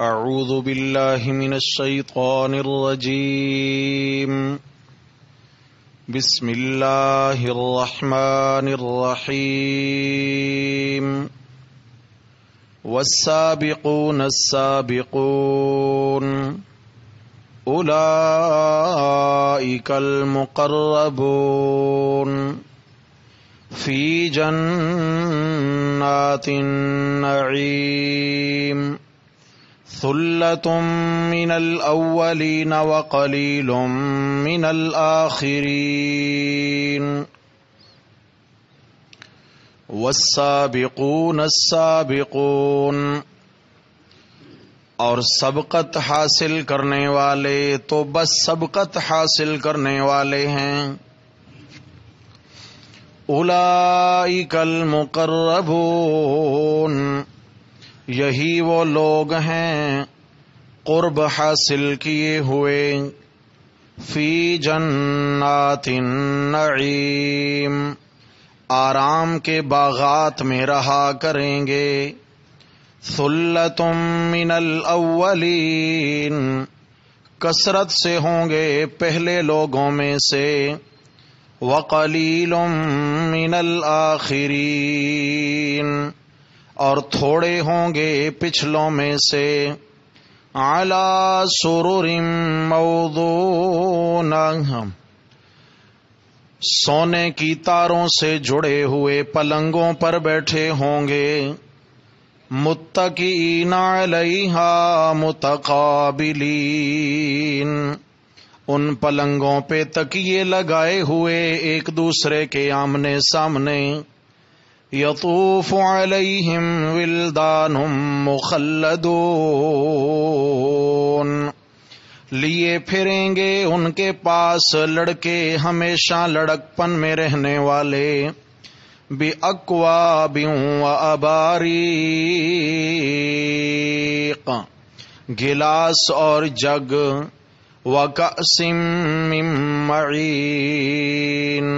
اعوذ باللہ من الشیطان الرجیم بسم اللہ الرحمن الرحیم والسابقون السابقون اولئک المقربون فی جنات النعیم ثلۃ من الاولین وقلیل من الآخرین والسابقون السابقون، اور سبقت حاصل کرنے والے تو بس سبقت حاصل کرنے والے ہیں. اولئک المقربون، یہی وہ لوگ ہیں قرب حاصل کیے ہوئے. فی جنات النعیم، آرام کے باغات میں رہا کریں گے. ثلۃ من الاولین، کثرت سے ہوں گے پہلے لوگوں میں سے. وقلیل من الآخرین، اور تھوڑے ہوں گے پچھلوں میں سے. علی سرر موضونہ، سونے کی تاروں سے جڑے ہوئے پلنگوں پر بیٹھے ہوں گے. متکئین علیہا متقابلین، ان پلنگوں پہ تکیے لگائے ہوئے ایک دوسرے کے آمنے سامنے. یطوف علیہم ولدان مخلدون، لیے پھریں گے ان کے پاس لڑکے ہمیشہ لڑکپن میں رہنے والے. بِأَكْوَابٍ وَأَبَارِيقَ، گلاس اور جگ. وَكَأْسٍ مِّن مَّعِينٍ،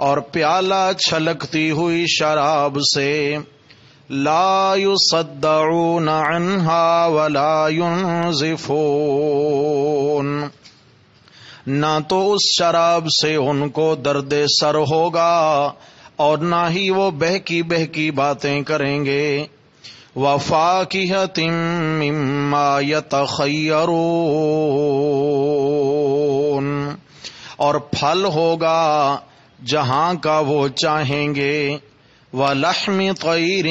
اور پیالہ چھلکتی ہوئی شراب سے. لا يصدعون عنها ولا ينزفون، نہ تو اس شراب سے ان کو درد سر ہوگا اور نہ ہی وہ بہکی بہکی باتیں کریں گے. وَفَاكِهَةٍ مِّمَّا يَتَخَيَّرُونَ، اور پھل ہوگا جہاں کا وہ چاہیں گے. وَلَحْمِ طَيْرٍ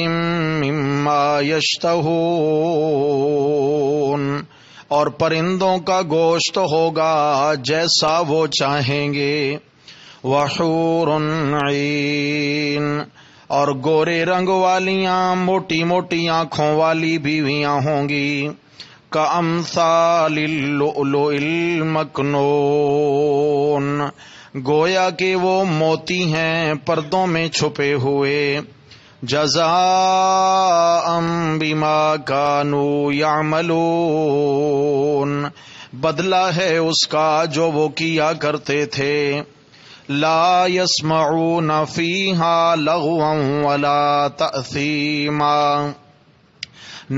مِّمَّا يَشْتَهُونَ، اور پرندوں کا گوشت ہوگا جیسا وہ چاہیں گے. وَحُورٌ عِین، اور گورے رنگ والیاں موٹی موٹی آنکھوں والی بیویاں ہوں گی. کَأَمْثَالِ اللُّؤْلُؤِ الْمَكْنُونِ، گویا کہ وہ موتی ہیں پردوں میں چھپے ہوئے. جزاء بما كانوا يعملون، بدلہ ہے اس کا جو وہ کیا کرتے تھے. لا يسمعون فيها لغوا ولا تأثیما،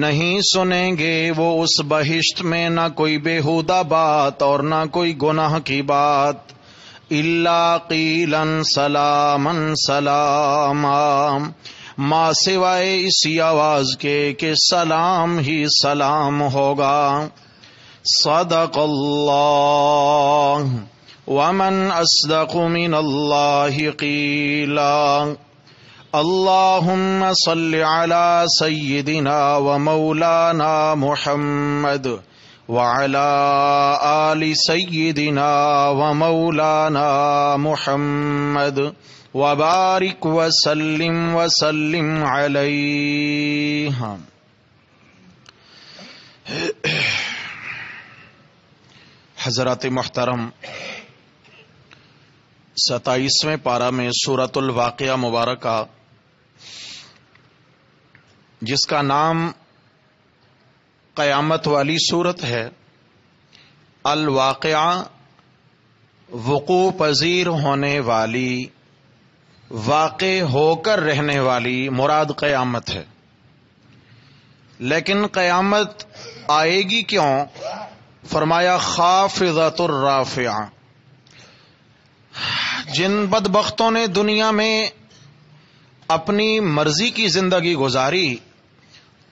نہیں سنیں گے وہ اس بہشت میں نہ کوئی بیہودہ بات اور نہ کوئی گناہ کی بات. الا قیلا سلاما سلاما، ما سوائے اسی آواز کے کہ سلام ہی سلام ہوگا. صدق اللہ، ومن اصدق من اللہ قیلا. اللہم صل علی سیدنا ومولانا محمد وعلى آل سیدنا ومولانا محمد وبارک وسلم علیہ. حضرات محترم، 27ویں پارہ میں سورۃ الواقعہ مبارکہ، جس کا نام قیامت والی صورت ہے، الواقعہ وقوع پذیر ہونے والی، واقع ہو کر رہنے والی، مراد قیامت ہے. لیکن قیامت آئے گی کیوں؟ فرمایا خافضۃ الرافعہ، جن بدبختوں نے دنیا میں اپنی مرضی کی زندگی گزاری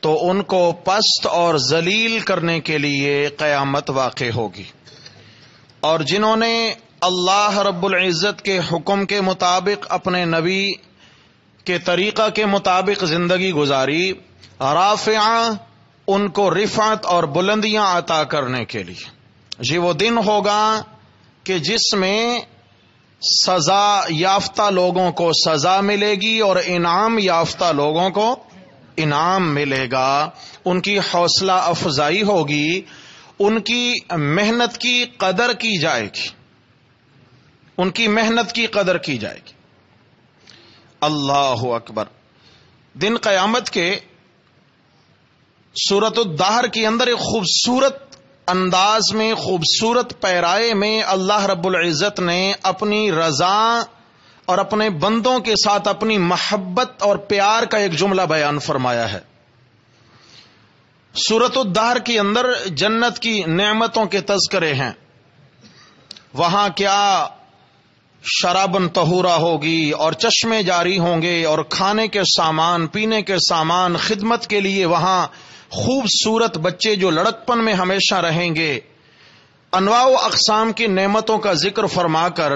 تو ان کو پست اور ذلیل کرنے کے لیے قیامت واقع ہوگی، اور جنہوں نے اللہ رب العزت کے حکم کے مطابق اپنے نبی کے طریقہ کے مطابق زندگی گزاری، رافعہ ان کو رفعت اور بلندیاں عطا کرنے کے لیے یہ وہ دن ہوگا کہ جس میں سزا یافتہ لوگوں کو سزا ملے گی اور انعام یافتہ لوگوں کو انعام ملے گا، ان کی حوصلہ افزائی ہوگی، ان کی محنت کی قدر کی جائے گی، ان کی محنت کی قدر کی جائے گی۔ اللہ اکبر۔ دن قیامت کے سورۃ الدہر کے اندر ایک خوبصورت انداز میں، خوبصورت پیرائے میں اللہ رب العزت نے اپنی رضا اور اپنے بندوں کے ساتھ اپنی محبت اور پیار کا ایک جملہ بیان فرمایا ہے۔ سورۃ الدہر کے اندر جنت کی نعمتوں کے تذکرے ہیں، وہاں کیا شرابن طہورا ہوگی اور چشمے جاری ہوں گے اور کھانے کے سامان، پینے کے سامان، خدمت کے لیے وہاں خوبصورت بچے جو لڑکپن میں ہمیشہ رہیں گے۔ انواع و اقسام کی نعمتوں کا ذکر فرما کر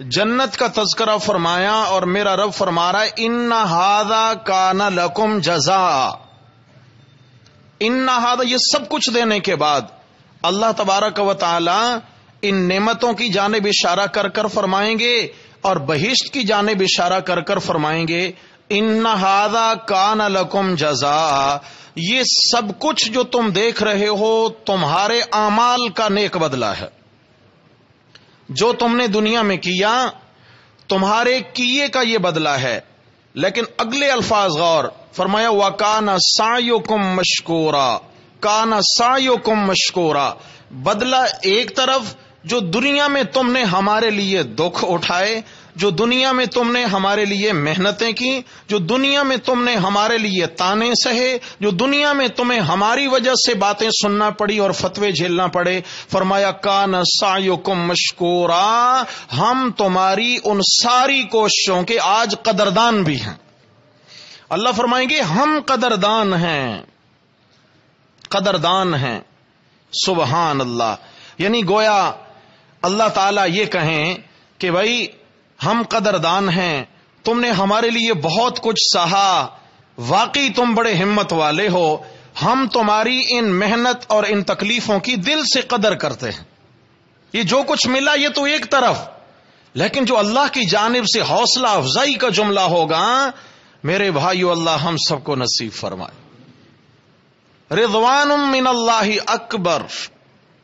جنت کا تذکرہ فرمایا، اور میرا رب فرما رہا ہے ان ھذا کان لکم جزاء۔ ان ھذا، یہ سب کچھ دینے کے بعد اللہ تبارک و تعالی ان نعمتوں کی جانب اشارہ کر کر فرمائیں گے اور بہشت کی جانب اشارہ کر کر فرمائیں گے ان ھذا کان لکم جزاء، یہ سب کچھ جو تم دیکھ رہے ہو تمہارے اعمال کا نیک بدلہ ہے، جو تم نے دنیا میں کیا تمہارے کیے کا یہ بدلہ ہے۔ لیکن اگلے الفاظ غور فرمایا وَكَانَ سَعْيُكُمْ مَشْكُورًا، کَانَ سَعْيُكُمْ مَشْكُورًا، بدلہ ایک طرف جو دنیا میں تم نے ہمارے لیے دکھ اٹھائے، جو دنیا میں تم نے ہمارے لیے محنتیں کی، جو دنیا میں تم نے ہمارے لیے تانے سہے، جو دنیا میں تمہیں ہماری وجہ سے باتیں سننا پڑی اور فتوے جھیلنا پڑے، فرمایا کان سعیکم مشکورا، ہم تمہاری ان ساری کوششوں کے آج قدردان بھی ہیں۔ اللہ فرمائیں گے ہم قدردان ہیں، قدردان ہیں۔ سبحان اللہ، یعنی گویا اللہ تعالیٰ یہ کہیں کہ بھائی ہم قدردان ہیں، تم نے ہمارے لیے بہت کچھ سہا، واقعی تم بڑے ہمت والے ہو، ہم تمہاری ان محنت اور ان تکلیفوں کی دل سے قدر کرتے ہیں۔ یہ جو کچھ ملا یہ تو ایک طرف، لیکن جو اللہ کی جانب سے حوصلہ افزائی کا جملہ ہوگا، میرے بھائیو اللہ ہم سب کو نصیب فرمائے۔ رضوان من اللہ اکبر،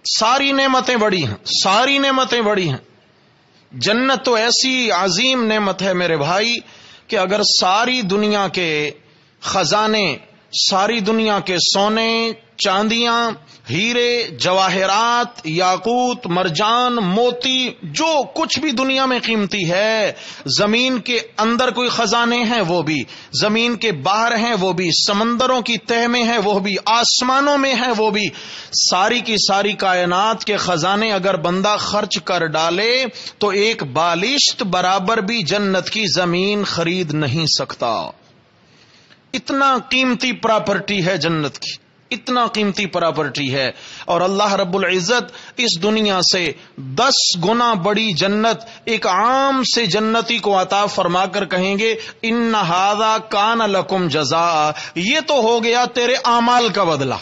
ساری نعمتیں بڑی ہیں، ساری نعمتیں بڑی ہیں۔ جنت تو ایسی عظیم نعمت ہے میرے بھائی کہ اگر ساری دنیا کے خزانے، ساری دنیا کے سونے، چاندیاں، ہیرے، جواہرات، یاقوت، مرجان، موتی، جو کچھ بھی دنیا میں قیمتی ہے، زمین کے اندر کوئی خزانے ہیں وہ بھی، زمین کے باہر ہیں وہ بھی، سمندروں کی تہ میں ہیں وہ بھی، آسمانوں میں ہیں وہ بھی، ساری کی ساری کائنات کے خزانے اگر بندہ خرچ کر ڈالے تو ایک بالشت برابر بھی جنت کی زمین خرید نہیں سکتا۔ اتنا قیمتی پراپرٹی ہے جنت کی، اتنا قیمتی پراپرٹی ہے، اور اللہ رب العزت اس دنیا سے 10 گنا بڑی جنت ایک عام سے جنتی کو عطا فرما کر کہیں گے ان ھذا کان لکم جزاء، یہ تو ہو گیا تیرے اعمال کا بدلہ،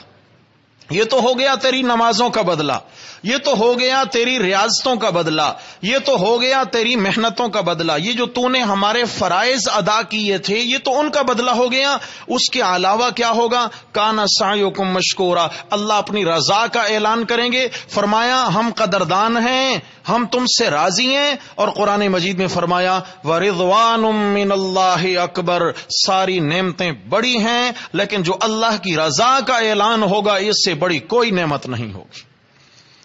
یہ تو ہو گیا تیری نمازوں کا بدلہ، یہ تو ہو گیا تیری ریاضتوں کا بدلہ، یہ تو ہو گیا تیری محنتوں کا بدلہ، یہ جو تو نے ہمارے فرائض ادا کیے تھے یہ تو ان کا بدلہ ہو گیا۔ اس کے علاوہ کیا ہوگا؟ کان سعیکم مشکورا، اللہ اپنی رضا کا اعلان کریں گے، فرمایا ہم قدردان ہیں، ہم تم سے راضی ہیں، اور قرآن مجید میں فرمایا ورضوان من اللہ اکبر، ساری نعمتیں بڑی ہیں لیکن جو اللہ کی رضا کا اعلان ہوگا اس سے بڑی کوئی نعمت نہیں ہوگی۔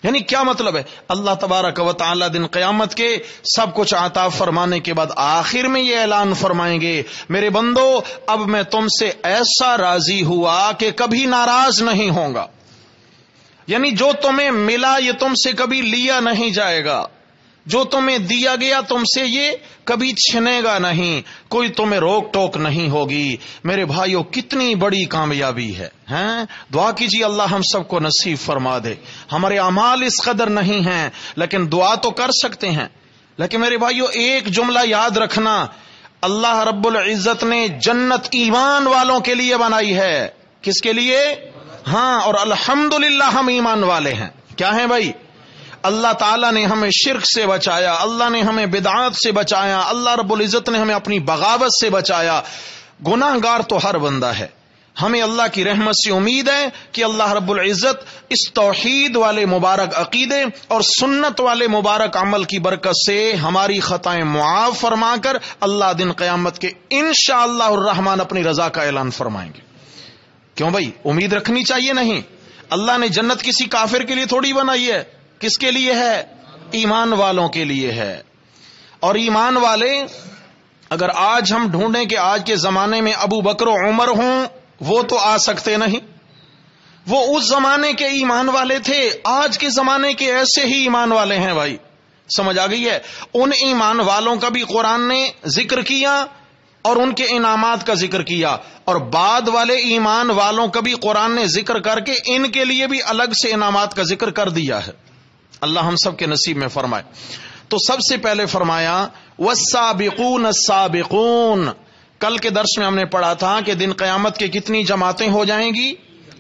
یعنی کیا مطلب ہے؟ اللہ تبارک و تعالی دن قیامت کے سب کچھ عطا فرمانے کے بعد آخر میں یہ اعلان فرمائیں گے، میرے بندو اب میں تم سے ایسا راضی ہوا کہ کبھی ناراض نہیں ہوں گا. یعنی جو تمہیں ملا یہ تم سے کبھی لیا نہیں جائے گا، جو تمہیں دیا گیا تم سے یہ کبھی چھنے گا نہیں، کوئی تمہیں روک ٹوک نہیں ہوگی. میرے بھائیو کتنی بڑی کامیابی ہے. دعا کیجیے اللہ ہم سب کو نصیب فرما دے. ہمارے اعمال اس قدر نہیں ہیں لیکن دعا تو کر سکتے ہیں. لیکن میرے بھائیو ایک جملہ یاد رکھنا، اللہ رب العزت نے جنت ایمان والوں کے لیے بنائی ہے. کس کے لیے؟ اور الحمدللہ ہم ایمان والے ہیں. کیا ہیں بھائی؟ اللہ تعالیٰ نے ہمیں شرک سے بچایا، اللہ نے ہمیں بدعات سے بچایا، اللہ رب العزت نے ہمیں اپنی بغاوت سے بچایا. گناہ گار تو ہر بندہ ہے. ہمیں اللہ کی رحمت سے امید ہے کہ اللہ رب العزت اس توحید والے مبارک عقیدے اور سنت والے مبارک عمل کی برکت سے ہماری خطائیں معاف فرما کر اللہ دن قیامت کے انشاءاللہ الرحمن اپنی رضا کا اعلان فرمائیں گے. کیوں بھائی؟ امید رکھنی چاہیے. نہیں، اللہ نے جنت کسی کافر کے لیے تھوڑی بنائی ہے. کس کے لیے ہے؟ ایمان والوں کے لیے ہے. اور ایمان والے اگر آج ہم ڈھونڈیں کہ آج کے زمانے میں ابو بکر و عمر ہوں، وہ تو آ سکتے نہیں. وہ اس زمانے کے ایمان والے تھے، آج کے زمانے کے ایسے ہی ایمان والے ہیں. بھائی سمجھ آ گئی ہے؟ ان ایمان والوں کا بھی قرآن نے ذکر کیا اور ان کے انعامات کا ذکر کیا، اور بعد والے ایمان والوں کا بھی قرآن نے ذکر کر کے ان کے لیے بھی الگ سے انعامات کا ذکر کر دیا ہے. اللہ ہم سب کے نصیب میں فرمائے. تو سب سے پہلے فرمایا والسابقون السابقون. کل کے درس میں ہم نے پڑھا تھا کہ دن قیامت کے کتنی جماعتیں ہو جائیں گی؟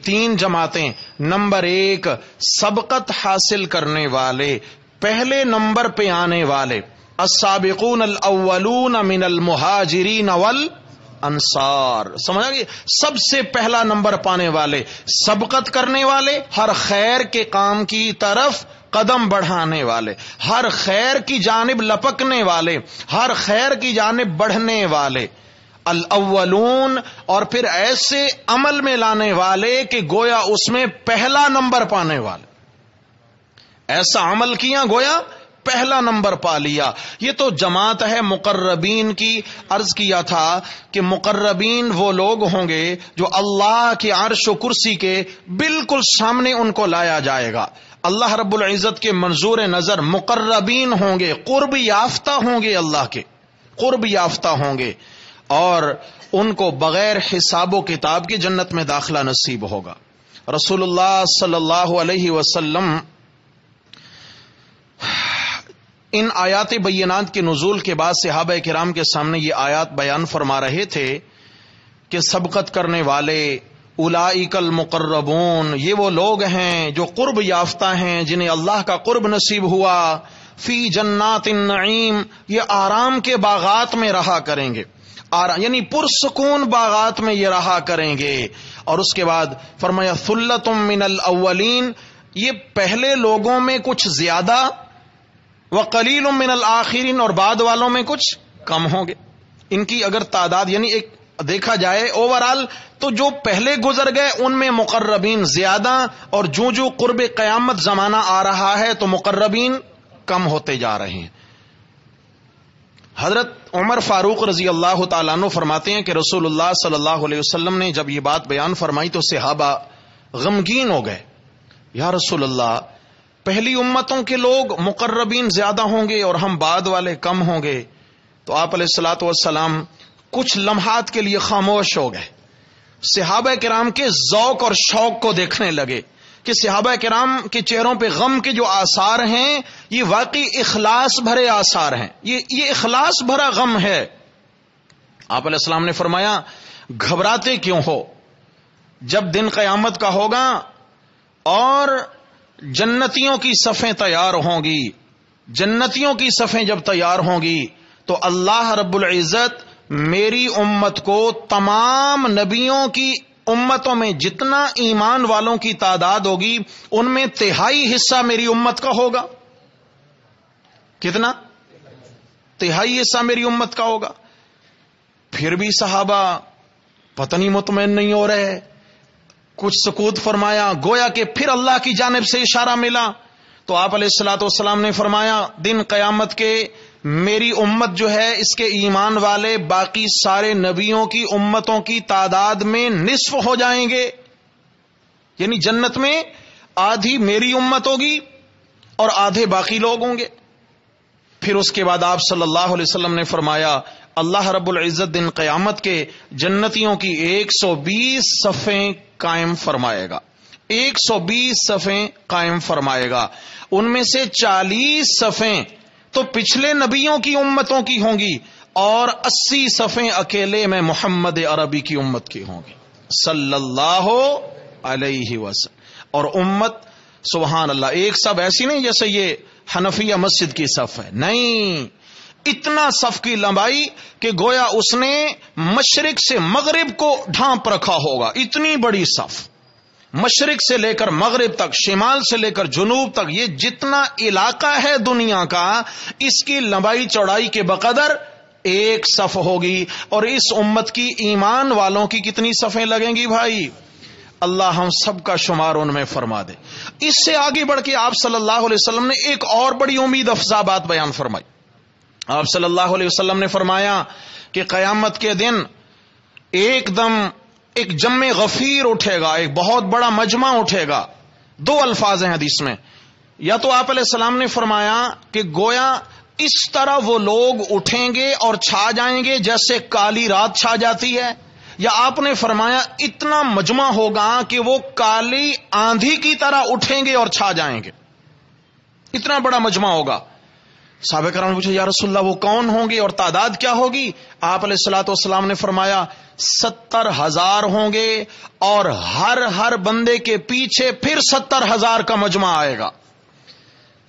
3 جماعتیں. نمبر 1 سبقت حاصل کرنے والے، پہلے نمبر پہ آنے والے. السابقون الاولون من المہاجرین والانصار. سمجھا گیا؟ سب سے پہلا نمبر پانے والے، سبقت کرنے والے، ہر خیر کے کام کی طرف قدم بڑھانے والے، ہر خیر کی جانب لپکنے والے، ہر خیر کی جانب بڑھنے والے. الاولون، اور پھر ایسے عمل میں لانے والے کہ گویا اس میں پہلا نمبر پانے والے. ایسا عمل کیا گویا پہلا نمبر پا لیا. یہ تو جماعت ہے مقربین کی. عرض کیا تھا کہ مقربین وہ لوگ ہوں گے جو اللہ کے عرش و کرسی کے بالکل سامنے ان کو لایا جائے گا. اللہ رب العزت کے منظور نظر مقربین ہوں گے، قرب یافتہ ہوں گے، اللہ کے قرب یافتہ ہوں گے، اور ان کو بغیر حساب و کتاب کی جنت میں داخلہ نصیب ہوگا. رسول اللہ صلی اللہ علیہ وسلم ان آیات بینات کے نزول کے بعد صحابہ کرام کے سامنے یہ آیات بیان فرما رہے تھے کہ سبقت کرنے والے اولئک المقربون، یہ وہ لوگ ہیں جو قرب یافتہ ہیں، جنہیں اللہ کا قرب نصیب ہوا. فی جنات النعیم، یہ آرام کے باغات میں رہا کریں گے، یعنی پرسکون باغات میں یہ رہا کریں گے. اور اس کے بعد فرمایا ثلۃ من الاولین، یہ پہلے لوگوں میں کچھ زیادہ، وقلیل من الآخرین، اور بعد والوں میں کچھ کم ہوں گے. ان کی اگر تعداد یعنی ایک دیکھا جائے اوورال تو جو پہلے گزر گئے ان میں مقربین زیادہ، اور جو قرب قیامت زمانہ آ رہا ہے تو مقربین کم ہوتے جا رہے ہیں. حضرت عمر فاروق رضی اللہ تعالیٰ عنہ فرماتے ہیں کہ رسول اللہ صلی اللہ علیہ وسلم نے جب یہ بات بیان فرمائی تو صحابہ غمگین ہو گئے. یا رسول اللہ، پہلی امتوں کے لوگ مقربین زیادہ ہوں گے اور ہم بعد والے کم ہوں گے. تو آپ علیہ الصلوۃ والسلام کچھ لمحات کے لیے خاموش ہو گئے. صحابہ کرام کے ذوق اور شوق کو دیکھنے لگے کہ صحابہ کرام کے چہروں پہ غم کے جو آثار ہیں یہ واقعی اخلاص بھرے آثار ہیں، یہ اخلاص بھرا غم ہے. آپ علیہ السلام نے فرمایا گھبراتے کیوں ہو؟ جب دن قیامت کا ہوگا اور جنتیوں کی صفیں تیار ہوں گی، جنتیوں کی صفیں جب تیار ہوں گی تو اللہ رب العزت میری امت کو تمام نبیوں کی امتوں میں جتنا ایمان والوں کی تعداد ہوگی ان میں 1/3 حصہ میری امت کا ہوگا. کتنا؟ 1/3 حصہ میری امت کا ہوگا. پھر بھی صحابہ پتہ نہیں مطمئن نہیں ہو رہے، کچھ سکوت فرمایا، گویا کہ پھر اللہ کی جانب سے اشارہ ملا. تو آپ علیہ الصلوۃ والسلام نے فرمایا دن قیامت کے میری امت جو ہے اس کے ایمان والے باقی سارے نبیوں کی امتوں کی تعداد میں نصف ہو جائیں گے، یعنی جنت میں آدھی میری امت ہوگی اور آدھے باقی لوگ ہوں گے۔ پھر اس کے بعد آپ صلی اللہ علیہ وسلم نے فرمایا اللہ رب العزت دن قیامت کے جنتیوں کی 120 صفیں قائم فرمائے گا، 120 صفیں قائم فرمائے گا، ان میں سے 40 صفیں تو پچھلے نبیوں کی امتوں کی ہوں گی اور 80 صفیں اکیلے میں محمد عربی کی امت کی ہوں گی صلی اللہ علیہ وسلم۔ اور امت سبحان اللہ ایک صف ایسی نہیں جیسے یہ حنفیہ مسجد کی صف ہے، نہیں، اتنا صف کی لمبائی کہ گویا اس نے مشرق سے مغرب کو ڈھانپ رکھا ہوگا، اتنی بڑی صف، مشرق سے لے کر مغرب تک، شمال سے لے کر جنوب تک، یہ جتنا علاقہ ہے دنیا کا اس کی لمبائی چوڑائی کے بقدر ایک صف ہوگی۔ اور اس امت کی ایمان والوں کی کتنی صفیں لگیں گی بھائی؟ اللہ ہم سب کا شمار ان میں فرما دے۔ اس سے آگے بڑھ کے آپ صلی اللہ علیہ وسلم نے ایک اور بڑی امید افزا بات بیان فرمائی۔ آپ صلی اللہ علیہ وسلم نے فرمایا کہ قیامت کے دن ایک دم ایک جمع غفیر اٹھے گا، ایک بہت بڑا مجمع اٹھے گا۔ دو الفاظ ہیں حدیث میں، یا تو آپ علیہ السلام نے فرمایا کہ گویا اس طرح وہ لوگ اٹھیں گے اور چھا جائیں گے جیسے کالی رات چھا جاتی ہے، یا آپ نے فرمایا اتنا مجمع ہوگا کہ وہ کالی آندھی کی طرح اٹھیں گے اور چھا جائیں گے، اتنا بڑا مجمع ہوگا۔ صحابہ کرام نے پوچھا یا رسول اللہ وہ کون ہوں گے اور تعداد کیا ہوگی؟ آپ علیہ الصلوۃ والسلام نے فرمایا 70,000 ہوں گے اور ہر بندے کے پیچھے پھر 70,000 کا مجمع آئے گا،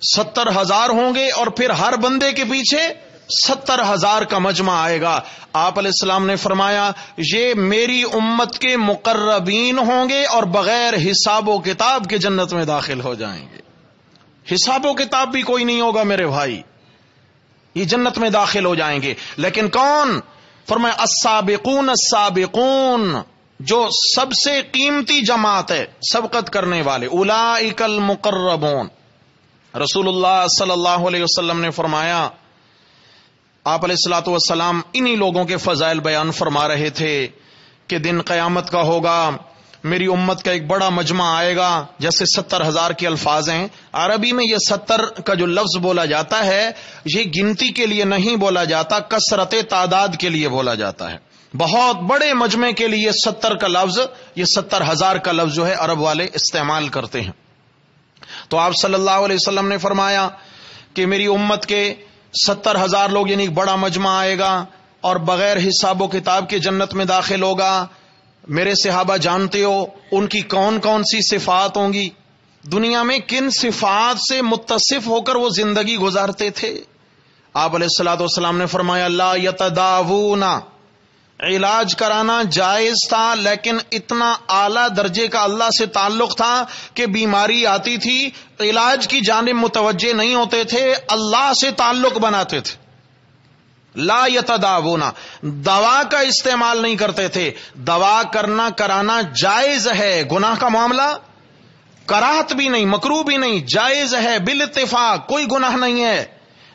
70,000 ہوں گے اور پھر ہر بندے کے پیچھے 70,000 کا مجمع آئے گا۔ آپ علیہ السلام نے فرمایا یہ میری امت کے مقربین ہوں گے اور بغیر حساب و کتاب کے جنت میں داخل ہو جائیں گے، حساب و کتاب بھی کوئی نہیں ہوگا میرے بھائی، یہ جنت میں داخل ہو جائیں گے۔ لیکن کون؟ فرمایا السابقون السابقون، جو سب سے قیمتی جماعت ہے، سبقت کرنے والے، اولئک المقربون۔ رسول اللہ صلی اللہ علیہ وسلم نے فرمایا آپ علیہ الصلوۃ والسلام انہی لوگوں کے فضائل بیان فرما رہے تھے کہ دن قیامت کا ہوگا، میری امت کا ایک بڑا مجمع آئے گا، جیسے 70,000 کے الفاظ ہیں، عربی میں یہ 70 کا جو لفظ بولا جاتا ہے یہ گنتی کے لیے نہیں بولا جاتا، کثرت تعداد کے لیے بولا جاتا ہے۔ بہت بڑے مجمع کے لیے 70 کا لفظ، یہ 70,000 کا لفظ جو ہے عرب والے استعمال کرتے ہیں۔ تو آپ صلی اللہ علیہ وسلم نے فرمایا کہ میری امت کے 70,000 لوگ، یعنی بڑا مجمع آئے گا اور بغیر حساب و کتاب کے جنت میں داخل ہوگا۔ میرے صحابہ جانتے ہو ان کی کون کون سی صفات ہوں گی، دنیا میں کن صفات سے متصف ہو کر وہ زندگی گزارتے تھے؟ آپ علیہ الصلوۃ والسلام نے فرمایا لا یتداوون، علاج کرانا جائز تھا لیکن اتنا اعلیٰ درجے کا اللہ سے تعلق تھا کہ بیماری آتی تھی علاج کی جانب متوجہ نہیں ہوتے تھے، اللہ سے تعلق بناتے تھے۔ لا یتداوون، دوا کا استعمال نہیں کرتے تھے، دوا کرنا کرانا جائز ہے، گناہ کا معاملہ کراہت بھی نہیں، مکروہ بھی نہیں، جائز ہے بالاتفاق، کوئی گناہ نہیں ہے۔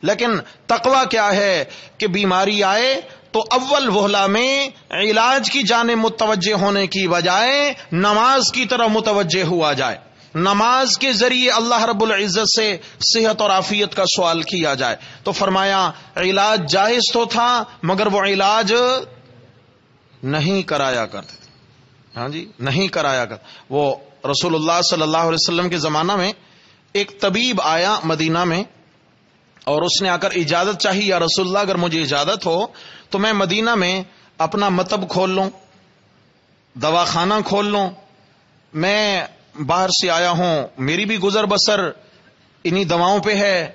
لیکن تقوی کیا ہے کہ بیماری آئے تو اول وہلہ میں علاج کی جانب متوجہ ہونے کی بجائے نماز کی طرف متوجہ ہوا جائے، نماز کے ذریعے اللہ رب العزت سے صحت اور عافیت کا سوال کیا جائے۔ تو فرمایا علاج جائز تو تھا مگر وہ علاج نہیں کرایا کرتے تھے، ہاں جی نہیں کرایا کرتے۔ وہ رسول اللہ صلی اللہ علیہ وسلم کے زمانہ میں ایک طبیب آیا مدینہ میں اور اس نے آ کر اجازت چاہی، یا رسول اللہ اگر مجھے اجازت ہو تو میں مدینہ میں اپنا مطب کھول لوں، دواخانہ کھول لوں، میں باہر سے آیا ہوں، میری بھی گزر بسر انہی دواؤں پہ ہے،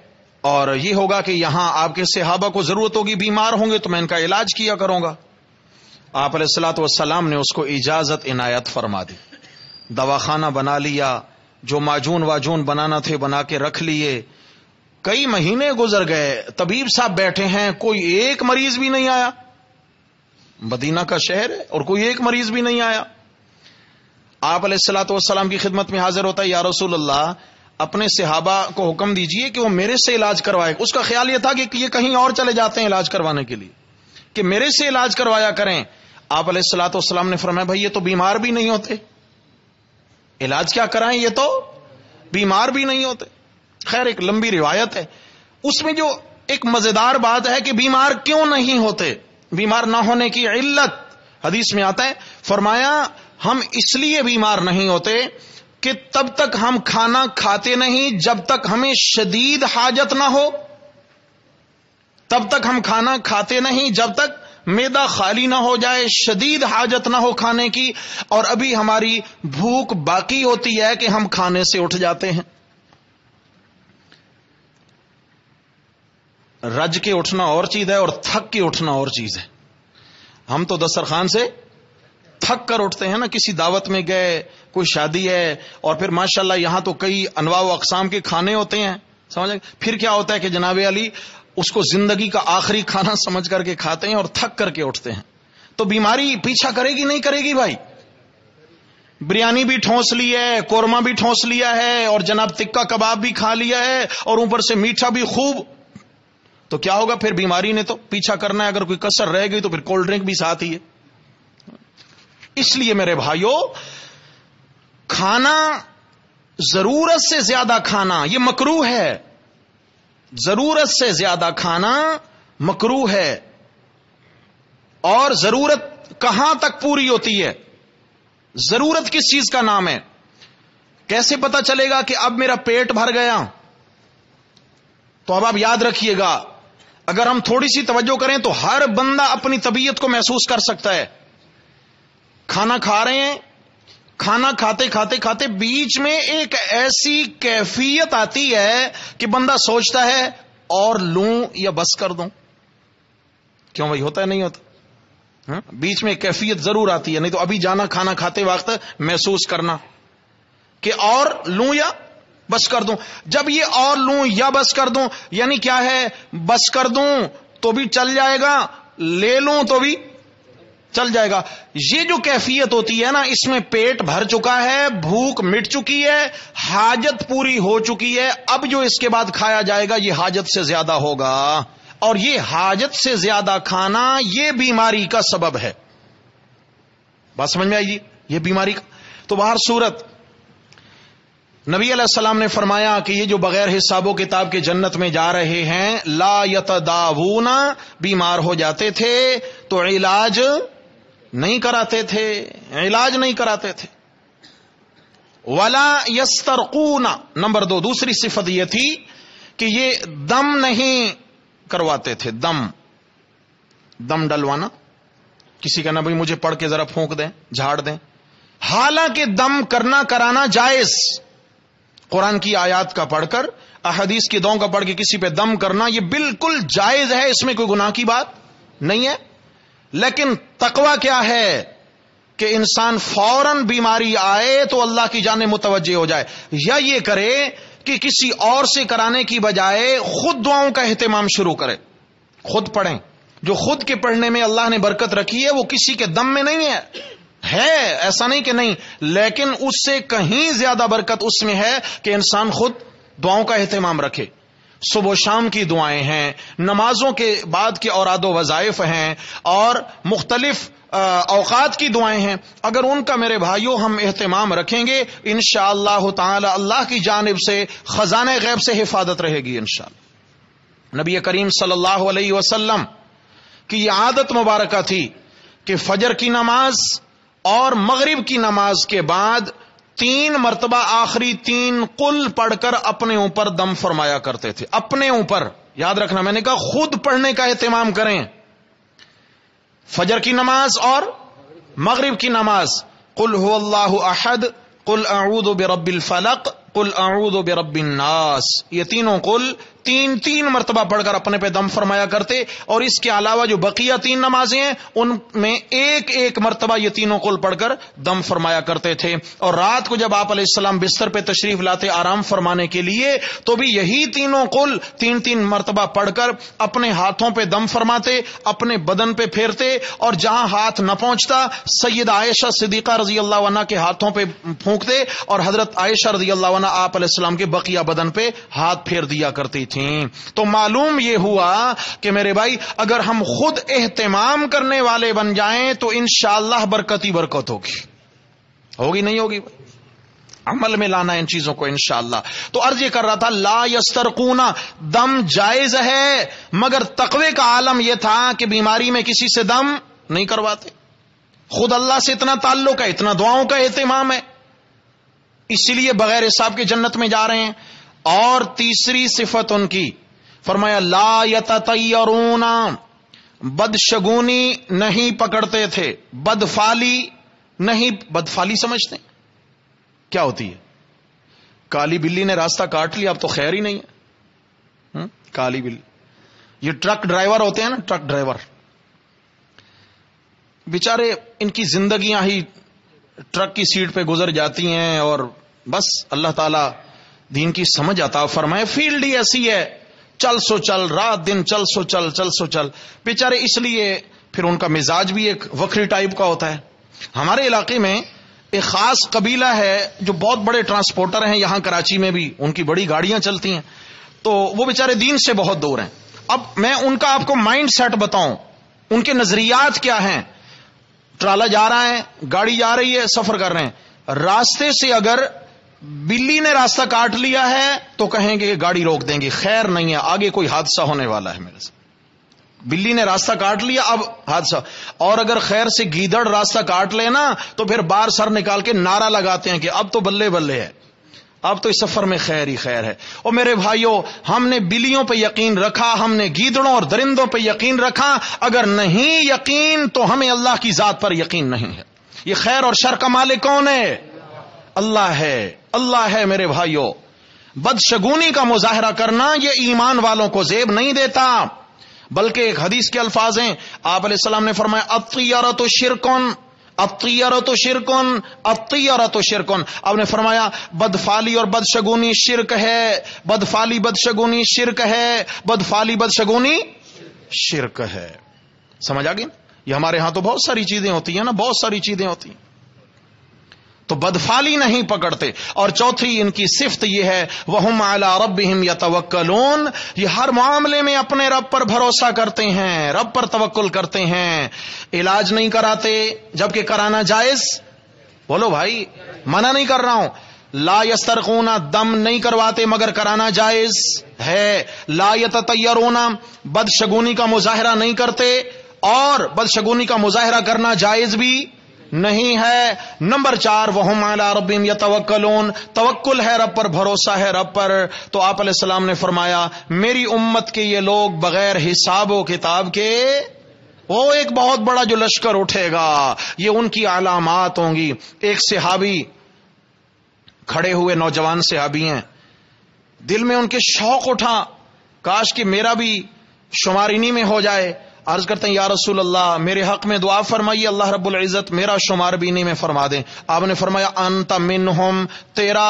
اور یہ ہوگا کہ یہاں آپ کے صحابہ کو ضرورت ہوگی، بیمار ہوں گے تو میں ان کا علاج کیا کروں گا۔ آپ علیہ الصلوۃ والسلام نے اس کو اجازت عنایت فرما دی، دواخانہ بنا لیا، جو معجون واجون بنانا تھے بنا کے رکھ لیے۔ کئی مہینے گزر گئے، طبیب صاحب بیٹھے ہیں، کوئی ایک مریض بھی نہیں آیا، مدینہ کا شہر ہے اور کوئی ایک مریض بھی نہیں آیا۔ آپ علیہ الصلوۃ والسلام کی خدمت میں حاضر ہوتا ہے، یا رسول اللہ اپنے صحابہ کو حکم دیجئے کہ وہ میرے سے علاج کروائے. اس کا خیال یہ تھا کہ یہ کہیں اور چلے جاتے ہیں علاج کروانے کے لیے, کہ میرے سے علاج کروایا کریں. آپ علیہ الصلوۃ والسلام نے فرمایا بھائی یہ تو بیمار بھی نہیں ہوتے, علاج کیا کرائیں, یہ تو بیمار بھی نہیں ہوتے. خیر ایک لمبی روایت ہے, اس میں جو ایک مزیدار بات ہے کہ بیمار کیوں نہیں ہوتے, بیمار نہ ہونے کی علت حدیث میں آتا ہے. فرمایا ہم اس لیے بیمار نہیں ہوتے کہ تب تک ہم کھانا کھاتے نہیں جب تک ہمیں شدید حاجت نہ ہو, تب تک ہم کھانا کھاتے نہیں جب تک معدہ خالی نہ ہو جائے, شدید حاجت نہ ہو کھانے کی, اور ابھی ہماری بھوک باقی ہوتی ہے کہ ہم کھانے سے اٹھ جاتے ہیں. رج کے اٹھنا اور چیز ہے اور تھک کے اٹھنا اور چیز ہے. ہم تو دسترخوان سے تھک کر اٹھتے ہیں نا, کسی دعوت میں گئے, کوئی شادی ہے, اور پھر ماشاءاللہ یہاں تو کئی انواع و اقسام کے کھانے ہوتے ہیں, سمجھ. پھر کیا ہوتا ہے کہ جناب علی اس کو زندگی کا آخری کھانا سمجھ کر کے کھاتے ہیں اور تھک کر کے اٹھتے ہیں. تو بیماری پیچھا کرے گی نہیں کرے گی بھائی؟ بریانی بھی ٹھونس لی ہے, قورمہ بھی ٹھونس لیا ہے, اور جناب تکہ کباب بھی کھا لیا ہے, اور اوپر سے میٹھا بھی خوب, تو کیا ہوگا پھر؟ بیماری نے تو پیچھا کرنا ہے. اگر کوئی کسر رہ گئی تو پھر کولڈ ڈرنک بھی ساتھ ہی ہے. اس لیے میرے بھائیوں, کھانا ضرورت سے زیادہ کھانا یہ مکروہ ہے. ضرورت سے زیادہ کھانا مکروہ ہے. اور ضرورت کہاں تک پوری ہوتی ہے؟ ضرورت کس چیز کا نام ہے؟ کیسے پتا چلے گا کہ اب میرا پیٹ بھر گیا؟ تو اب آپ یاد رکھیے گا, اگر ہم تھوڑی سی توجہ کریں تو ہر بندہ اپنی طبیعت کو محسوس کر سکتا ہے. کھانا کھا رہے ہیں, کھانا کھاتے کھاتے کھاتے بیچ میں ایک ایسی کیفیت آتی ہے کہ بندہ سوچتا ہے اور لوں یا بس کر دوں. کیوں بھائی, ہوتا ہے نہیں ہوتا؟ بیچ میں کیفیت ضرور آتی ہے, نہیں تو ابھی جانا کھانا کھاتے وقت محسوس کرنا کہ اور لوں یا بس کر دوں. جب یہ اور لوں یا بس کر دوں یعنی کیا ہے؟ بس کر دوں تو بھی چل جائے گا, لے لوں تو بھی چل جائے گا. یہ جو کیفیت ہوتی ہے نا, اس میں پیٹ بھر چکا ہے, بھوک مٹ چکی ہے, حاجت پوری ہو چکی ہے. اب جو اس کے بعد کھایا جائے گا یہ حاجت سے زیادہ ہوگا, اور یہ حاجت سے زیادہ کھانا یہ بیماری کا سبب ہے. بات سمجھ میں آئی جی؟ یہ بیماری کا. تو باہر صورت نبی علیہ السلام نے فرمایا کہ یہ جو بغیر حساب و کتاب کے جنت میں جا رہے ہیں, لا یتداوون, بیمار ہو جاتے تھے تو علاج نہیں کراتے تھے, علاج نہیں کراتے تھے. ولا یسترقون, نمبر 2 دوسری صفت یہ تھی کہ یہ دم نہیں کرواتے تھے. دم ڈلوانا, کسی کا نا بھائی مجھے پڑھ کے ذرا پھونک دیں, جھاڑ دیں. حالانکہ دم کرنا کرانا جائز, قرآن کی آیات کا پڑھ کر, احادیث کی دعاؤں کا پڑھ کے کسی پہ دم کرنا یہ بالکل جائز ہے, اس میں کوئی گناہ کی بات نہیں ہے. لیکن تقوی کیا ہے کہ انسان فوراً بیماری آئے تو اللہ کی جانب متوجہ ہو جائے, یا یہ کرے کہ کسی اور سے کرانے کی بجائے خود دعاؤں کا اہتمام شروع کرے, خود پڑھیں. جو خود کے پڑھنے میں اللہ نے برکت رکھی ہے وہ کسی کے دم میں نہیں ہے, ایسا نہیں کہ نہیں, لیکن اس سے کہیں زیادہ برکت اس میں ہے کہ انسان خود دعاؤں کا اہتمام رکھے. صبح و شام کی دعائیں ہیں, نمازوں کے بعد کے اوراد و وظائف ہیں, اور مختلف اوقات کی دعائیں ہیں. اگر ان کا میرے بھائیوں ہم اہتمام رکھیں گے انشاءاللہ تعالی اللہ کی جانب سے خزانہ غیب سے حفاظت رہے گی انشاءاللہ. نبی کریم صلی اللہ علیہ وسلم کی یہ عادت مبارکہ تھی کہ فجر کی نماز اور مغرب کی نماز کے بعد 3 مرتبہ آخری 3 قل پڑھ کر اپنے اوپر دم فرمایا کرتے تھے. اپنے اوپر, یاد رکھنا میں نے کہا خود پڑھنے کا اہتمام کریں. فجر کی نماز اور مغرب کی نماز, قل هو اللہ احد, قل اعوذ برب الفلق, قل اعوذ برب الناس, یہ تینوں قل تین تین مرتبہ پڑھ کر اپنے پہ دم فرمایا کرتے، اور اس کے علاوہ جو بقیہ 3 نمازیں ہیں ان میں ایک ایک مرتبہ یہ تینوں قل پڑھ کر دم فرمایا کرتے تھے۔ اور رات کو جب آپ علیہ السلام بستر پہ تشریف لاتے آرام فرمانے کے لیے تو بھی یہی تینوں قل 3 مرتبہ پڑھ کر اپنے ہاتھوں پہ دم فرماتے، اپنے بدن پہ پھیرتے، اور جہاں ہاتھ نہ پہنچتا سیدہ عائشہ صدیقہ رضی اللہ عنہ کے ہاتھوں پہ پھونکتے، اور حضرت عائشہ رضی اللہ عنہ آپ علیہ السلام کے بقیہ بدن پہ ہاتھ پھیر دیا کرتی تھیں۔ تو معلوم یہ ہوا کہ میرے بھائی اگر ہم خود اہتمام کرنے والے بن جائیں تو انشاءاللہ برکت ہی برکت ہوگی نہیں ہوگی؟ عمل میں لانا ان چیزوں کو انشاءاللہ۔ تو عرض یہ کر رہا تھا لا یسترقون، دم جائز ہے، مگر تقوی کا عالم یہ تھا کہ بیماری میں کسی سے دم نہیں کرواتے۔ خود اللہ سے اتنا تعلق ہے، اتنا دعاؤں کا اہتمام ہے، اسی لیے بغیر حساب کے جنت میں جا رہے ہیں۔ اور تیسری صفت ان کی فرمایا لا یتطیرون، بدشگونی نہیں پکڑتے تھے، بدفالی نہیں۔ بدفالی سمجھتے ہیں کیا ہوتی ہے؟ کالی بلی نے راستہ کاٹ لیا اب تو خیر ہی نہیں ہے۔ کالی بلی، یہ ٹرک ڈرائیور ہوتے ہیں نا، ٹرک ڈرائیور بیچارے، ان کی زندگیاں ہی ٹرک کی سیٹ پہ گزر جاتی ہیں، اور بس اللہ تعالی دین کی سمجھ عطا فرمائے۔ فیلڈ ہی ایسی ہے، چل سو چل، رات دن چل سو چل، چل سو چل بیچارے، اس لیے پھر ان کا مزاج بھی ایک وکری ٹائپ کا ہوتا ہے۔ ہمارے علاقے میں ایک خاص قبیلہ ہے جو بہت بڑے ٹرانسپورٹر ہیں، یہاں کراچی میں بھی ان کی بڑی گاڑیاں چلتی ہیں، تو وہ بیچارے دین سے بہت دور ہیں۔ اب میں ان کا آپ کو مائنڈ سیٹ بتاؤں، ان کے نظریات کیا ہیں۔ ٹرالا جا رہا ہے، گاڑی جا رہی ہے، سفر کر رہے ہیں، راستے سے اگر بلی نے راستہ کاٹ لیا ہے تو کہیں گے گاڑی روک دیں گے، خیر نہیں ہے، آگے کوئی حادثہ ہونے والا ہے میرے سے۔ بلی نے راستہ کاٹ لیا اب حادثہ، اور اگر خیر سے گیدڑ راستہ کاٹ لینا تو پھر بار سر نکال کے نعرہ لگاتے ہیں کہ اب تو بلے بلے ہے، اب تو اس سفر میں خیر ہی خیر ہے۔ اور میرے بھائیوں، ہم نے بلیوں پہ یقین رکھا، ہم نے گیدڑوں اور درندوں پہ یقین رکھا، اگر نہیں یقین تو ہمیں اللہ کی ذات پر یقین نہیں ہے۔ یہ خیر اور شر کا مالک کون ہے؟ اللہ ہے، اللہ ہے میرے بھائیوں۔ بدشگونی کا مظاہرہ کرنا یہ ایمان والوں کو زیب نہیں دیتا، بلکہ ایک حدیث کے الفاظ ہیں، آپ علیہ السلام نے فرمایا الطیرۃ شرکن، الطیرۃ شرکن، الطیرۃ شرکن۔ آپ نے فرمایا بدفالی اور بدشگونی شرک ہے، بدفالی بدشگونی شرک ہے، بدفالی بدشگونی شرک ہے۔ سمجھ آ گئی؟ یہ ہمارے ہاں تو بہت ساری چیزیں ہوتی ہیں نا، بہت ساری چیزیں ہوتی ہیں، تو بدفالی نہیں پکڑتے۔ اور چوتھی ان کی صفت یہ ہے وَهُمْ عَلَىٰ رَبِّهِمْ يَتَوَكَّلُونَ، یہ ہر معاملے میں اپنے رب پر بھروسہ کرتے ہیں، رب پر توکل کرتے ہیں۔ علاج نہیں کراتے جبکہ کرانا جائز، بولو بھائی، منع نہیں کر رہا ہوں۔ لا یسترقون، دم نہیں کرواتے مگر کرانا جائز ہے۔ لا یتطیرون، بدشگونی کا مظاہرہ نہیں کرتے، اور بدشگونی کا مظاہرہ کرنا جائز بھی نہیں ہے۔ نمبر 4 وَهُمْ عَلَىٰ رَبِّهِمْ يَتَوَكَّلُونَ، توکل ہے رب پر، بھروسہ ہے رب پر۔ تو آپ علیہ السلام نے فرمایا میری امت کے یہ لوگ بغیر حساب و کتاب کے، وہ ایک بہت بڑا جو لشکر اٹھے گا، یہ ان کی علامات ہوں گی۔ ایک صحابی کھڑے ہوئے، نوجوان صحابی ہیں، دل میں ان کے شوق اٹھا، کاش کہ میرا بھی شمار انہی میں ہو جائے۔ عرض کرتے ہیں یا رسول اللہ میرے حق میں دعا فرمائیے، اللہ رب العزت میرا شمار بھی انہی میں فرما دیں۔ آپ نے فرمایا انت منہم، تیرا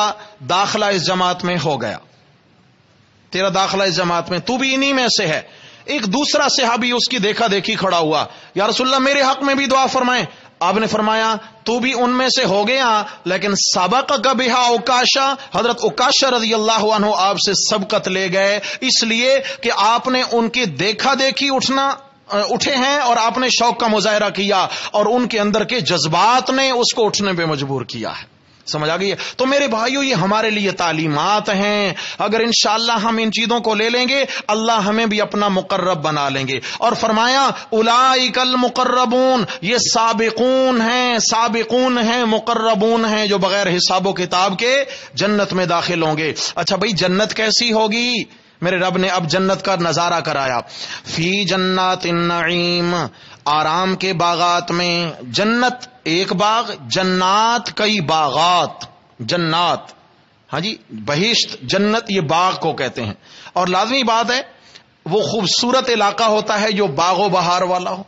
داخلہ اس جماعت میں ہو گیا، تیرا داخلہ اس جماعت میں، تو بھی انہی میں سے ہے۔ ایک دوسرا صحابی اس کی دیکھا دیکھی کھڑا ہوا، یا رسول اللہ میرے حق میں بھی دعا فرمائیں۔ آپ نے فرمایا تو بھی ان میں سے ہو گیا، لیکن سبقک بہا عکاشہ، حضرت عکاشہ رضی اللہ عنہ آپ سے سبقت لے گئے، اس لیے کہ آپ نے ان کی دیکھا دیکھی اٹھے ہیں، اور آپ نے شوق کا مظاہرہ کیا، اور ان کے اندر کے جذبات نے اس کو اٹھنے پہ مجبور کیا ہے۔ سمجھ آ گئی ہے؟ تو میرے بھائیو یہ ہمارے لیے تعلیمات ہیں، اگر انشاءاللہ ہم ان چیزوں کو لے لیں گے اللہ ہمیں بھی اپنا مقرب بنا لیں گے۔ اور فرمایا اولئک المقربون، یہ سابقون ہیں، سابقون ہیں، مقربون ہیں، جو بغیر حساب و کتاب کے جنت میں داخل ہوں گے۔ اچھا بھائی جنت کیسی ہوگی؟ میرے رب نے اب جنت کا نظارہ کرایا، فی جنات النعیم، آرام کے باغات میں۔ جنت ایک باغ، جنات کئی باغات، جنات ہاں جی، بہشت جنت یہ باغ کو کہتے ہیں، اور لازمی بات ہے وہ خوبصورت علاقہ ہوتا ہے جو باغ و بہار والا ہو.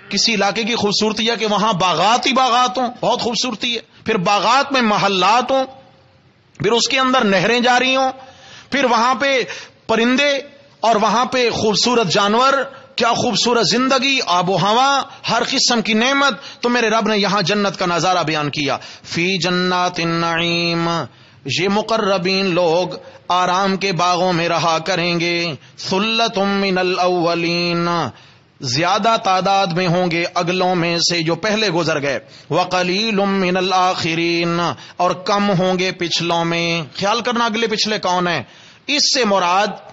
کسی علاقے کی خوبصورتی ہے کہ وہاں باغات ہی باغات ہوں، بہت خوبصورتی ہے. پھر باغات میں محلات ہوں، پھر اس کے اندر نہریں جاری ہوں، پھر وہاں پہ پرندے اور وہاں پہ خوبصورت جانور، کیا خوبصورت زندگی، آب و ہوا، ہر قسم کی نعمت. تو میرے رب نے یہاں جنت کا نظارہ بیان کیا. فی جنات النعیم، یہ مقربین لوگ آرام کے باغوں میں رہا کریں گے. ثلۃ من الاولین، زیادہ تعداد میں ہوں گے اگلوں میں سے جو پہلے گزر گئے. وقلیل من الآخرین، اور کم ہوں گے پچھلوں میں. خیال کرنا اگلے پچھلے کون ہیں. اس سے مراد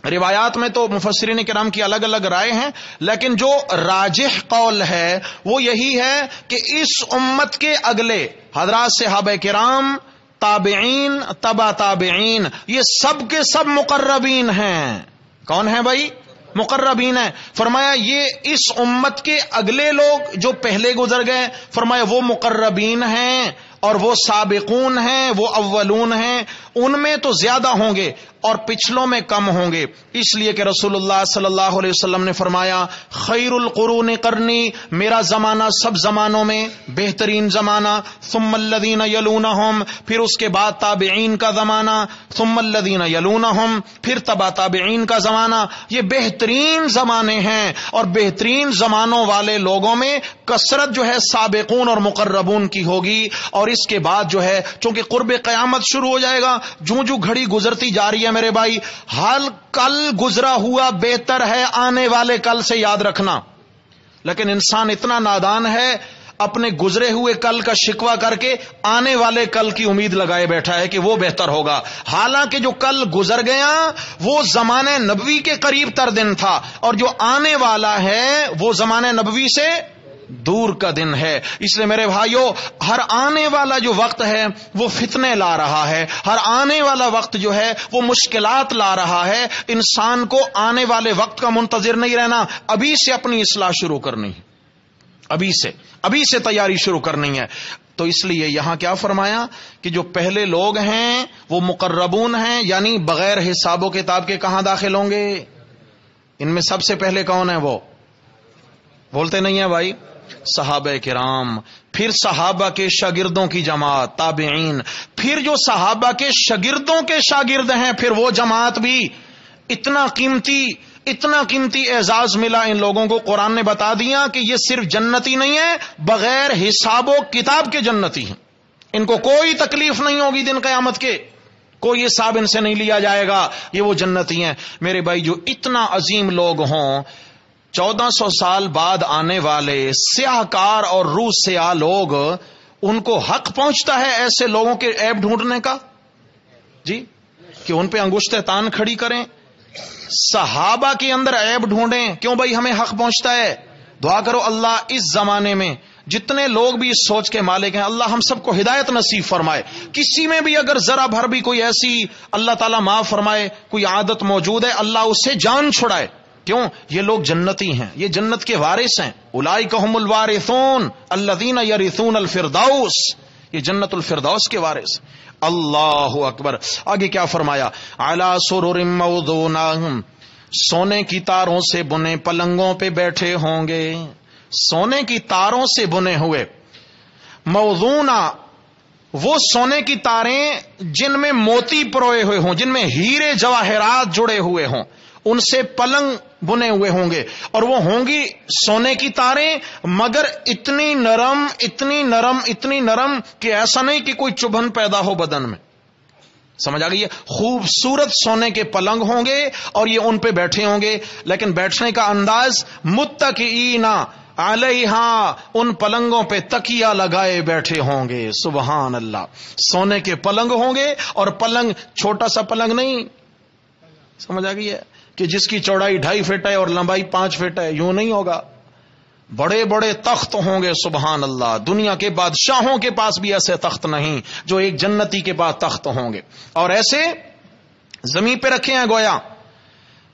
روایات میں تو مفسرین کرام کی الگ الگ رائے ہیں، لیکن جو راجح قول ہے وہ یہی ہے کہ اس امت کے اگلے حضرات صحابہ کرام، تابعین، تبع تابعین، یہ سب کے سب مقربین ہیں. کون ہیں بھائی؟ مقربین ہیں. فرمایا یہ اس امت کے اگلے لوگ جو پہلے گزر گئے، فرمایا وہ مقربین ہیں اور وہ سابقون ہیں، وہ اولون ہیں. ان میں تو زیادہ ہوں گے اور پچھلوں میں کم ہوں گے. اس لیے کہ رسول اللہ صلی اللہ علیہ وسلم نے فرمایا خیر القرون قرنی، میرا زمانہ سب زمانوں میں بہترین زمانہ. ثم الذین یلونہم، پھر اس کے بعد تابعین کا زمانہ. ثم الذین یلونہم، پھر تبع تابعین کا زمانہ. یہ بہترین زمانے ہیں، اور بہترین زمانوں والے لوگوں میں کثرت جو ہے سابقون اور مقربون کی ہوگی. اور اس کے بعد جو ہے چونکہ قرب قیامت شروع ہو جائے گا، جو گھڑی گزرتی جا رہی ہے میرے بھائی، حال کل گزرا ہوا بہتر ہے آنے والے کل سے یاد رکھنا. لیکن انسان اتنا نادان ہے، اپنے گزرے ہوئے کل کا شکوہ کر کے آنے والے کل کی امید لگائے بیٹھا ہے کہ وہ بہتر ہوگا. حالانکہ جو کل گزر گیا وہ زمانے نبوی کے قریب تر دن تھا، اور جو آنے والا ہے وہ زمانے نبوی سے دور کا دن ہے. اس لیے میرے بھائیو، ہر آنے والا جو وقت ہے وہ فتنے لا رہا ہے، ہر آنے والا وقت جو ہے وہ مشکلات لا رہا ہے. انسان کو آنے والے وقت کا منتظر نہیں رہنا، ابھی سے اپنی اصلاح شروع کرنی ہے، ابھی سے تیاری شروع کرنی ہے. تو اس لیے یہاں کیا فرمایا کہ جو پہلے لوگ ہیں وہ مقربون ہیں، یعنی بغیر حساب و کتاب کے کہاں داخل ہوں گے. ان میں سب سے پہلے کون ہے؟ وہ بولتے نہیں ہیں بھائی، صحابہ کرام، پھر صحابہ کے شاگردوں کی جماعت تابعین، پھر جو صحابہ کے شاگردوں کے شاگرد ہیں پھر وہ جماعت بھی. اتنا قیمتی اعزاز ملا ان لوگوں کو. قرآن نے بتا دیا کہ یہ صرف جنتی نہیں ہے، بغیر حساب و کتاب کے جنتی ہیں. ان کو کوئی تکلیف نہیں ہوگی دن قیامت کے، کوئی حساب ان سے نہیں لیا جائے گا، یہ وہ جنتی ہیں. میرے بھائی، جو اتنا عظیم لوگ ہوں، 1400 سال بعد آنے والے سیاہ کار اور روح سیاہ لوگ، ان کو حق پہنچتا ہے ایسے لوگوں کے عیب ڈھونڈنے کا جی، کہ ان پہ انگشت تان کھڑی کریں، صحابہ کے اندر عیب ڈھونڈیں. کیوں بھائی؟ ہمیں حق پہنچتا ہے. دعا کرو اللہ اس زمانے میں جتنے لوگ بھی اس سوچ کے مالک ہیں، اللہ ہم سب کو ہدایت نصیب فرمائے. کسی میں بھی اگر ذرا بھر بھی کوئی ایسی اللہ تعالیٰ معاف فرمائے کوئی عادت موجود ہے، اللہ اس سے جان چھڑائے. کیوں؟ یہ لوگ جنتی ہیں، یہ جنت کے وارث ہیں. اولئک هم الوارثون الذین یرثون الفردوس، یہ جنت الفردوس کے وارث. اللہ اکبر. آگے کیا فرمایا؟ علی سرر موضونہ، سونے کی تاروں سے بنے پلنگوں پہ بیٹھے ہوں گے. سونے کی تاروں سے بنے ہوئے. موضونہ وہ سونے کی تاریں جن میں موتی پروئے ہوئے ہوں، جن میں ہیرے جواہرات جڑے ہوئے ہوں، ان سے پلنگ بنے ہوئے ہوں گے. اور وہ ہوں گی سونے کی تاریں، مگر اتنی نرم اتنی نرم اتنی نرم کہ ایسا نہیں کہ کوئی چبھن پیدا ہو بدن میں. سمجھ آ گئی ہے؟ خوبصورت سونے کے پلنگ ہوں گے اور یہ ان پہ بیٹھے ہوں گے. لیکن بیٹھنے کا انداز متکئین علیہا، ان پلنگوں پہ تکیہ لگائے بیٹھے ہوں گے. سبحان اللہ. سونے کے پلنگ ہوں گے، اور پلنگ چھوٹا سا پلنگ نہیں، سمجھ آ گئی ہے، کہ جس کی چوڑائی 2.5 فٹ ہے اور لمبائی 5 فٹ ہے، یوں نہیں ہوگا. بڑے بڑے تخت ہوں گے. سبحان اللہ. دنیا کے بادشاہوں کے پاس بھی ایسے تخت نہیں جو ایک جنتی کے پاس تخت ہوں گے. اور ایسے زمین پہ رکھے ہیں، گویا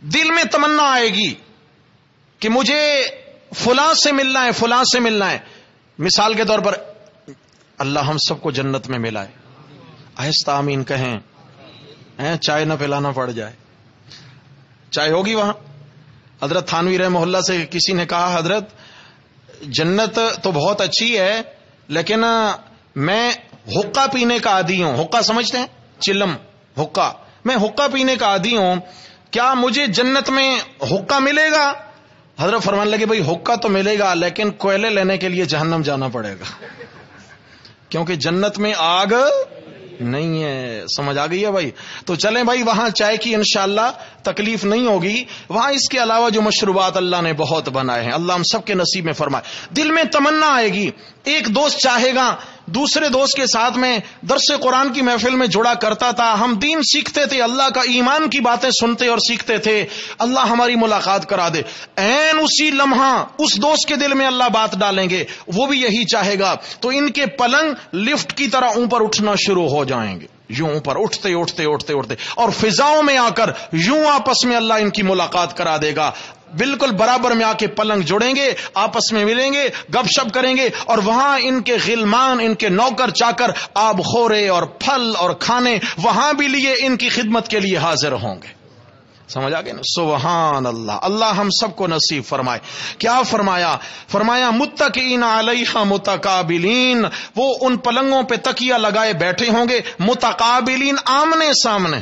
دل میں تمنا آئے گی کہ مجھے فلاں سے ملنا ہے، فلاں سے ملنا ہے. مثال کے طور پر اللہ ہم سب کو جنت میں ملائے، آہستہ آمین کہیں. چائے نہ پلانا پڑ جائے. چائے ہوگی وہاں. حضرت تھانوی رحمہ اللہ سے کسی نے کہا حضرت جنت تو بہت اچھی ہے لیکن میں حقہ پینے کا عادی ہوں. حقہ سمجھتے ہیں؟ چلم حقہ. میں حقہ پینے کا عادی ہوں, کیا مجھے جنت میں حقہ ملے گا؟ حضرت فرمانے لگے بھائی حقہ تو ملے گا لیکن کوئلے لینے کے لیے جہنم جانا پڑے گا, کیونکہ جنت میں آگ نہیں ہے. سمجھ آ گئی ہے بھائی؟ تو چلیں بھائی وہاں چائے کی انشاءاللہ تکلیف نہیں ہوگی. وہاں اس کے علاوہ جو مشروبات اللہ نے بہت بنائے ہیں, اللہ ہم سب کے نصیب میں فرمائے. دل میں تمنا آئے گی, ایک دوست چاہے گا دوسرے دوست کے ساتھ میں درس قرآن کی محفل میں جڑا کرتا تھا, ہم دین سیکھتے تھے, اللہ کا ایمان کی باتیں سنتے اور سیکھتے تھے, اللہ ہماری ملاقات کرا دے. عین اسی لمحہ اس دوست کے دل میں اللہ بات ڈالیں گے, وہ بھی یہی چاہے گا, تو ان کے پلنگ لفٹ کی طرح اوپر اٹھنا شروع ہو جائیں گے, یوں اوپر اٹھتے اٹھتے اٹھتے اٹھتے, اور فضاؤں میں آ کر یوں آپس میں اللہ ان کی ملاقات کرا دے گا. بالکل برابر میں آ کے پلنگ جڑیں گے, آپس میں ملیں گے, گپ شپ کریں گے, اور وہاں ان کے غلمان, ان کے نوکر چاکر, آب خورے اور پھل اور کھانے وہاں بھی لیے ان کی خدمت کے لیے حاضر ہوں گے. سمجھ آگے نا؟ سبحان اللہ. اللہ ہم سب کو نصیب فرمائے. کیا فرمایا؟ فرمایا متکئین علیہا متقابلین, وہ ان پلنگوں پہ تکیہ لگائے بیٹھے ہوں گے, متقابلین, آمنے سامنے,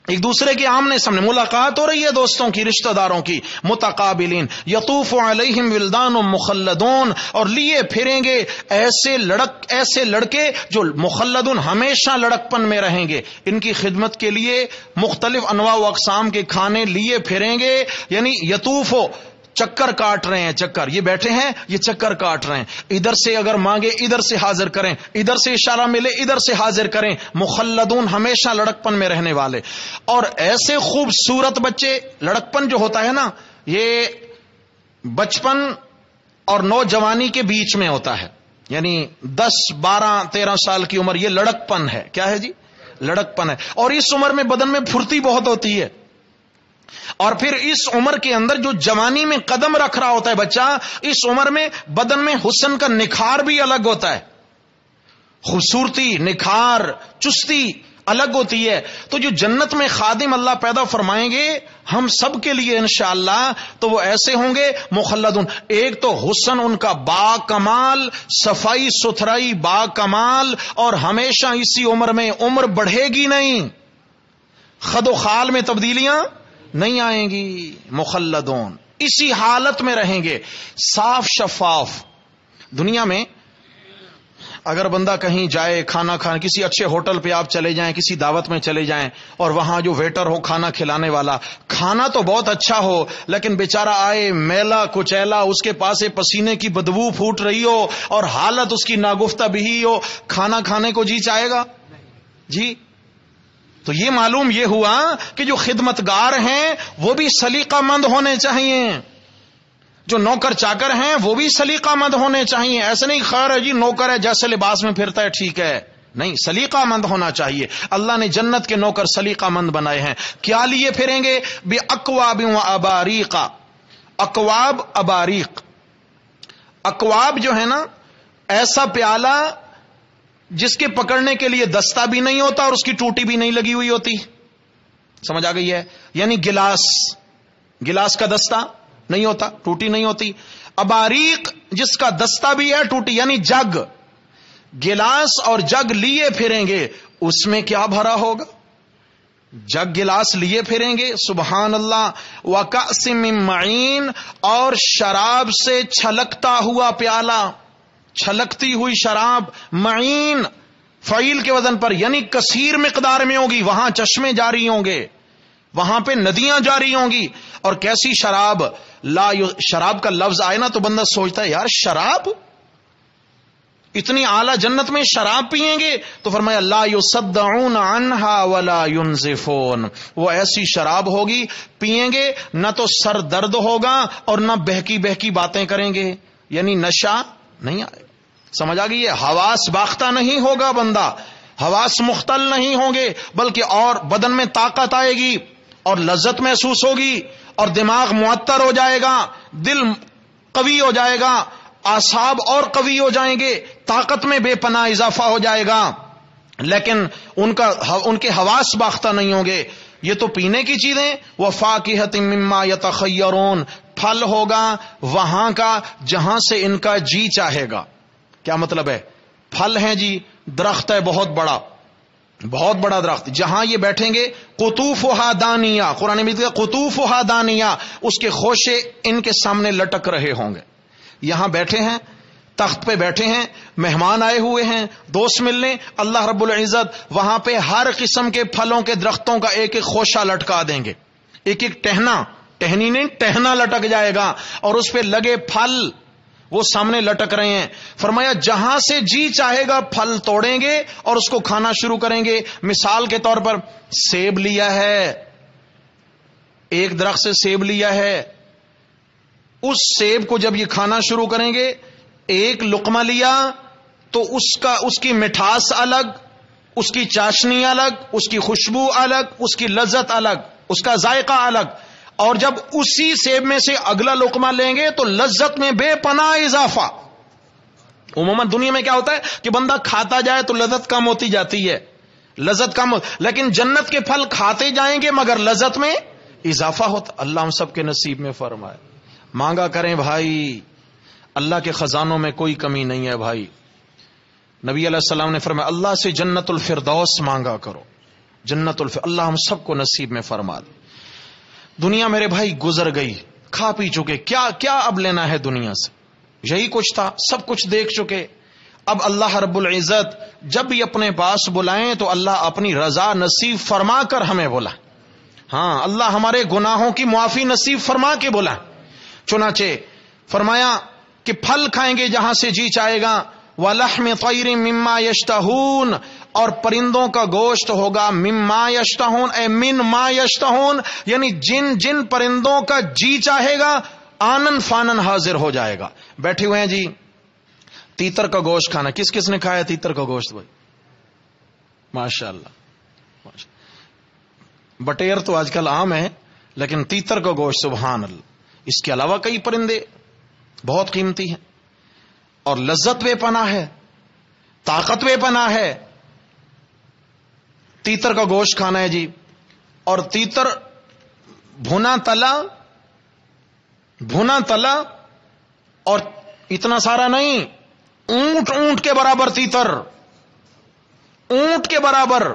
ایک دوسرے کے آمنے سامنے ملاقات ہو رہی ہے دوستوں کی, رشتہ داروں کی. متقابلین, یطوف علیہم ولدان مخلدون, اور لیے پھریں گے ایسے لڑکے جو مخلدون ہمیشہ لڑکپن میں رہیں گے. ان کی خدمت کے لیے مختلف انواع و اقسام کے کھانے لیے پھریں گے. یعنی یطوف چکر کاٹ رہے ہیں, چکر, یہ بیٹھے ہیں یہ چکر کاٹ رہے ہیں, ادھر سے اگر مانگے ادھر سے حاضر کریں, ادھر سے اشارہ ملے ادھر سے حاضر کریں. مخلدون, ہمیشہ لڑکپن میں رہنے والے. اور ایسے خوبصورت بچے, لڑکپن جو ہوتا ہے نا یہ بچپن اور نوجوانی کے بیچ میں ہوتا ہے, یعنی 10 12 13 سال کی عمر, یہ لڑکپن ہے. کیا ہے جی؟ لڑکپن ہے. اور اس عمر میں بدن میں پھرتی بہت ہوتی ہے, اور پھر اس عمر کے اندر جو جوانی میں قدم رکھ رہا ہوتا ہے بچہ, اس عمر میں بدن میں حسن کا نکھار بھی الگ ہوتا ہے, خوبصورتی, نکھار, چستی الگ ہوتی ہے. تو جو جنت میں خادم اللہ پیدا فرمائیں گے ہم سب کے لیے انشاءاللہ, تو وہ ایسے ہوں گے مخلدون. ایک تو حسن ان کا با کمال, صفائی ستھرائی با کمال, اور ہمیشہ اسی عمر میں عمر بڑھے گی نہیں, خد و خال میں تبدیلیاں نہیں آئیں گی. مخلدون, اسی حالت میں رہیں گے, صاف شفاف. دنیا میں اگر بندہ کہیں جائے کھانا کھانے, کسی اچھے ہوٹل پہ آپ چلے جائیں, کسی دعوت میں چلے جائیں, اور وہاں جو ویٹر ہو کھانا کھلانے والا, کھانا تو بہت اچھا ہو لیکن بیچارہ آئے میلا کچیلا, اس کے پاس پسینے کی بدبو پھوٹ رہی ہو اور حالت اس کی ناگفتہ بھی ہو, کھانا کھانے کو جی چاہے گا جی؟ تو یہ معلوم یہ ہوا کہ جو خدمتگار ہیں وہ بھی سلیقہ مند ہونے چاہیے, جو نوکر چاکر ہیں وہ بھی سلیقہ مند ہونے چاہیے. ایسے نہیں خیر ہے جی نوکر ہے جیسے لباس میں پھرتا ہے ٹھیک ہے, نہیں, سلیقہ مند ہونا چاہیے. اللہ نے جنت کے نوکر سلیقہ مند بنائے ہیں. کیا لیے پھریں گے؟ بِأَكْوَابٍ وَأَبَارِيقَ. اکواب, اباریق. اکواب جو ہے نا ایسا پیالہ جس کے پکڑنے کے لیے دستہ بھی نہیں ہوتا اور اس کی ٹوٹی بھی نہیں لگی ہوئی ہوتی. سمجھ آ گئی ہے؟ یعنی گلاس کا دستہ نہیں ہوتا, ٹوٹی نہیں ہوتی. اباریق جس کا دستہ بھی ہے ٹوٹی, یعنی جگ. گلاس اور جگ لیے پھریں گے, اس میں کیا بھرا ہوگا؟ جگ گلاس لیے پھریں گے, سبحان اللہ. وَكَأْسٍ مِّن مَّعِينٍ, اور شراب سے چھلکتا ہوا پیالہ, چھلکتی ہوئی شراب. معین فعیل کے وزن پر, یعنی کثیر مقدار میں ہوگی. وہاں چشمے جاری ہوں گے, وہاں پہ ندیاں جاری ہوں گی. اور کیسی شراب؟ شراب کا لفظ آئے نا تو بندہ سوچتا ہے یار شراب, اتنی اعلی جنت میں شراب پیئیں گے؟ تو فرمایا لا یصدعون عنہا ولا ینزفون, وہ ایسی شراب ہوگی پیئیں گے نہ تو سر درد ہوگا اور نہ بہکی بہکی باتیں کریں گے, یعنی نشہ نہیں آئے. سمجھ آ گئی ہے؟ حواس باختہ نہیں ہوگا بندہ, حواس مختل نہیں ہوں گے, بلکہ اور بدن میں طاقت آئے گی اور لذت محسوس ہوگی, اور دماغ معطر ہو جائے گا, دل قوی ہو جائے گا, اعصاب اور قوی ہو جائیں گے, طاقت میں بے پناہ اضافہ ہو جائے گا. لیکن ان کے حواس باختہ نہیں ہوں گے. یہ تو پینے کی چیزیں. وَفَاكِهَةٍ مِّمَّا يَتَخَيَّرُونَ، پھل ہوگا وہاں کا جہاں سے ان کا جی چاہے گا. کیا مطلب ہے؟ پھل ہیں جی، درخت ہے بہت بڑا، بہت بڑا درخت، جہاں یہ بیٹھیں گے قطوفها دانیہ، قرآن میں قطوفها دانیہ، اس کے خوشے ان کے سامنے لٹک رہے ہوں گے. یہاں بیٹھے ہیں، تخت پہ بیٹھے ہیں، مہمان آئے ہوئے ہیں دوست ملنے، اللہ رب العزت وہاں پہ ہر قسم کے پھلوں کے درختوں کا ایک ایک خوشہ لٹکا دیں گے. ایک ایک ٹہنی نہیں، ٹہنا لٹک جائے گا اور اس پہ لگے پھل وہ سامنے لٹک رہے ہیں. فرمایا جہاں سے جی چاہے گا پھل توڑیں گے اور اس کو کھانا شروع کریں گے. مثال کے طور پر سیب لیا ہے، ایک درخت سے سیب لیا ہے، اس سیب کو جب یہ کھانا شروع کریں گے، ایک لقمہ لیا تو اس کی مٹھاس الگ، اس کی چاشنی الگ، اس کی خوشبو الگ، اس کی لذت الگ، اس کا ذائقہ الگ. اور جب اسی سیب میں سے اگلا لقمہ لیں گے تو لذت میں بے پناہ اضافہ. عموماً دنیا میں کیا ہوتا ہے کہ بندہ کھاتا جائے تو لذت کم ہوتی جاتی ہے، لذت کم لیکن جنت کے پھل کھاتے جائیں گے مگر لذت میں اضافہ ہوتا. اللہ ہم سب کے نصیب میں فرمائے. مانگا کریں بھائی، اللہ کے خزانوں میں کوئی کمی نہیں ہے بھائی. نبی علیہ السلام نے فرمایا اللہ سے جنت الفردوس مانگا کرو. جنت اللہ ہم سب کو نصیب میں فرما دے. دنیا میرے بھائی گزر گئی، کھا پی چکے، کیا اب لینا ہے دنیا سے؟ یہی کچھ تھا، سب کچھ دیکھ چکے. اب اللہ رب العزت جب بھی اپنے پاس بلائیں تو اللہ اپنی رضا نصیب فرما کر ہمیں بلائیں. ہاں، اللہ ہمارے گناہوں کی معافی نصیب فرما کے بلائیں. چنانچہ فرمایا کہ پھل کھائیں گے جہاں سے جی چاہے گا. وَلَحْمِ طَيْرٍ مِّمَّا يَشْتَهُونَ، اور پرندوں کا گوشت ہوگا. مما یشتہون اے من ما یشتہون، یعنی جن پرندوں کا جی چاہے گا آنن فانن حاضر ہو جائے گا. بیٹھے ہوئے ہیں جی، تیتر کا گوشت کھانا. کس نے کھایا تیتر کا گوشت بھائی؟ ماشاء اللہ. بٹیر تو آج کل عام ہے لیکن تیتر کا گوشت سبحان اللہ. اس کے علاوہ کئی پرندے بہت قیمتی ہیں اور لذت بے پناہ ہے، طاقت بے پناہ ہے. تیتر کا گوشت کھانا ہے جی. اور تیتر بھنا تلا اور اتنا سارا نہیں، اونٹ کے برابر تیتر، اونٹ کے برابر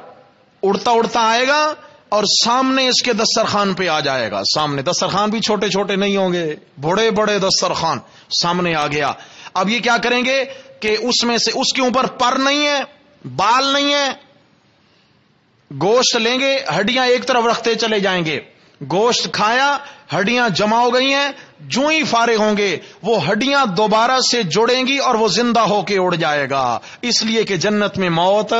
اڑتا اڑتا آئے گا اور سامنے اس کے دسترخوان پہ آ جائے گا. سامنے دسترخوان بھی چھوٹے چھوٹے نہیں ہوں گے، بڑے بڑے دسترخوان سامنے آ گیا. اب یہ کیا کریں گے کہ اس میں سے اس کے اوپر پر نہیں ہے، بال نہیں ہے. گوشت لیں گے، ہڈیاں ایک طرف رکھتے چلے جائیں گے. گوشت کھایا، ہڈیاں جمع ہو گئی ہیں، جو ہی فارغ ہوں گے وہ ہڈیاں دوبارہ سے جڑیں گی اور وہ زندہ ہو کے اڑ جائے گا. اس لیے کہ جنت میں موت